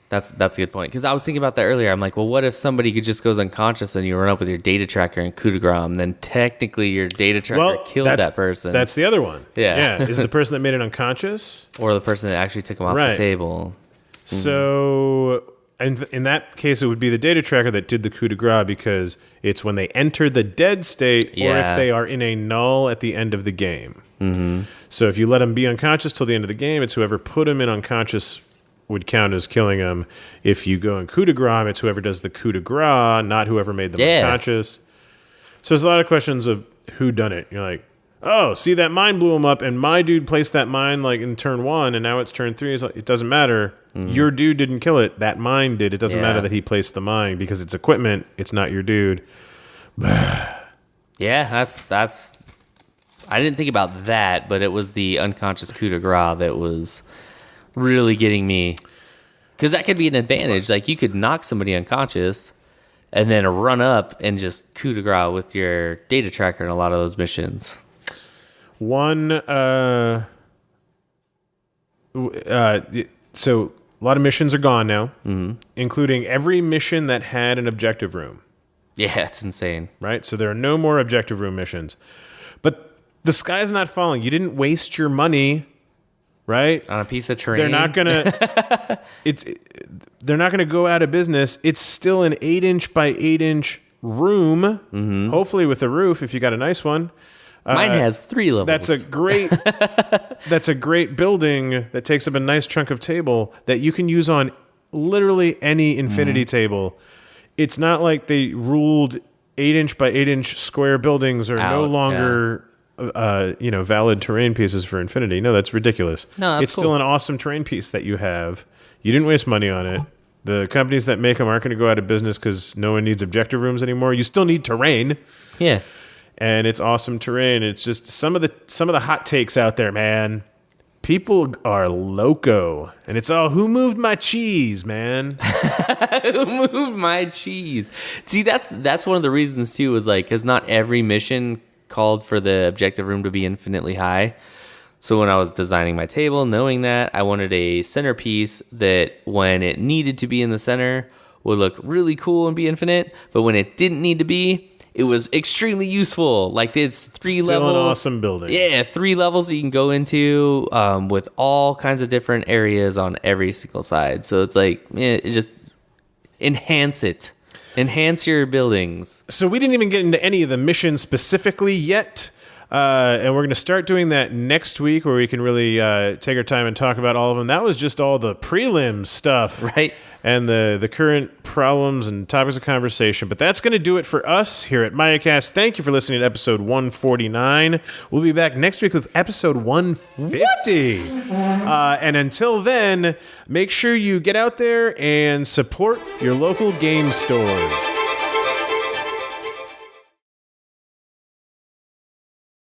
That's a good point. Because I was thinking about that earlier. I'm like, well, what if somebody just goes unconscious and you run up with your data tracker and coup de grace, then technically your data tracker killed that person.
That's the other one.
Yeah.
Is it the person that made it unconscious?
Or the person that actually took him off the table.
So in that case, it would be the data tracker that did the coup de grace, because it's when they enter the dead state or if they are in a null at the end of the game. So if you let them be unconscious till the end of the game, it's whoever put them in unconscious would count as killing them. If you go in coup de grace, it's whoever does the coup de grace, not whoever made them unconscious. So there's a lot of questions of who done it. You're like, oh, see, that mine blew him up, and my dude placed that mine in turn 1, and now it's turn 3. It's like, it doesn't matter. Your dude didn't kill it. That mine did. It doesn't matter that he placed the mine, because it's equipment. It's not your dude.
Yeah, that's. I didn't think about that, but it was the unconscious coup de grace that was really getting me. Because that could be an advantage. Like, you could knock somebody unconscious and then run up and just coup de grace with your data tracker in a lot of those missions.
So a lot of missions are gone now, including every mission that had an objective room.
Yeah, it's insane.
Right? So there are no more objective room missions. But the sky's not falling. You didn't waste your money, right?
On a piece of terrain.
They're not gonna. They're not gonna go out of business. It's still an 8-inch by 8-inch room, hopefully with a roof if you got a nice one.
Mine has 3 levels.
That's a great. That's a great building that takes up a nice chunk of table that you can use on literally any infinity table. It's not like they ruled 8-inch by 8-inch square buildings are no longer. Valid terrain pieces for infinity. No, that's ridiculous.
No, that's
still an awesome terrain piece that you have. You didn't waste money on it. The companies that make them aren't going to go out of business because no one needs objective rooms anymore. You still need terrain.
Yeah,
and it's awesome terrain. It's just some of the hot takes out there, man. People are loco, and it's all who moved my cheese, man.
Who moved my cheese? See, that's one of the reasons too. Was like because not every mission called for the objective room to be infinitely high. So when I was designing my table, knowing that, I wanted a centerpiece that when it needed to be in the center would look really cool and be infinite, but when it didn't need to be, it was extremely useful. Like it's 3 levels.
Still an awesome building.
Yeah, 3 levels that you can go into with all kinds of different areas on every single side. So it's like, it just enhance it. Enhance your buildings.
So we didn't even get into any of the missions specifically yet. And we're going to start doing that next week where we can really take our time and talk about all of them. That was just all the prelim stuff.
Right.
And the current problems and topics of conversation. But that's going to do it for us here at MayaCast. Thank you for listening to episode 149. We'll be back next week with episode 150. And until then, make sure you get out there and support your local game stores.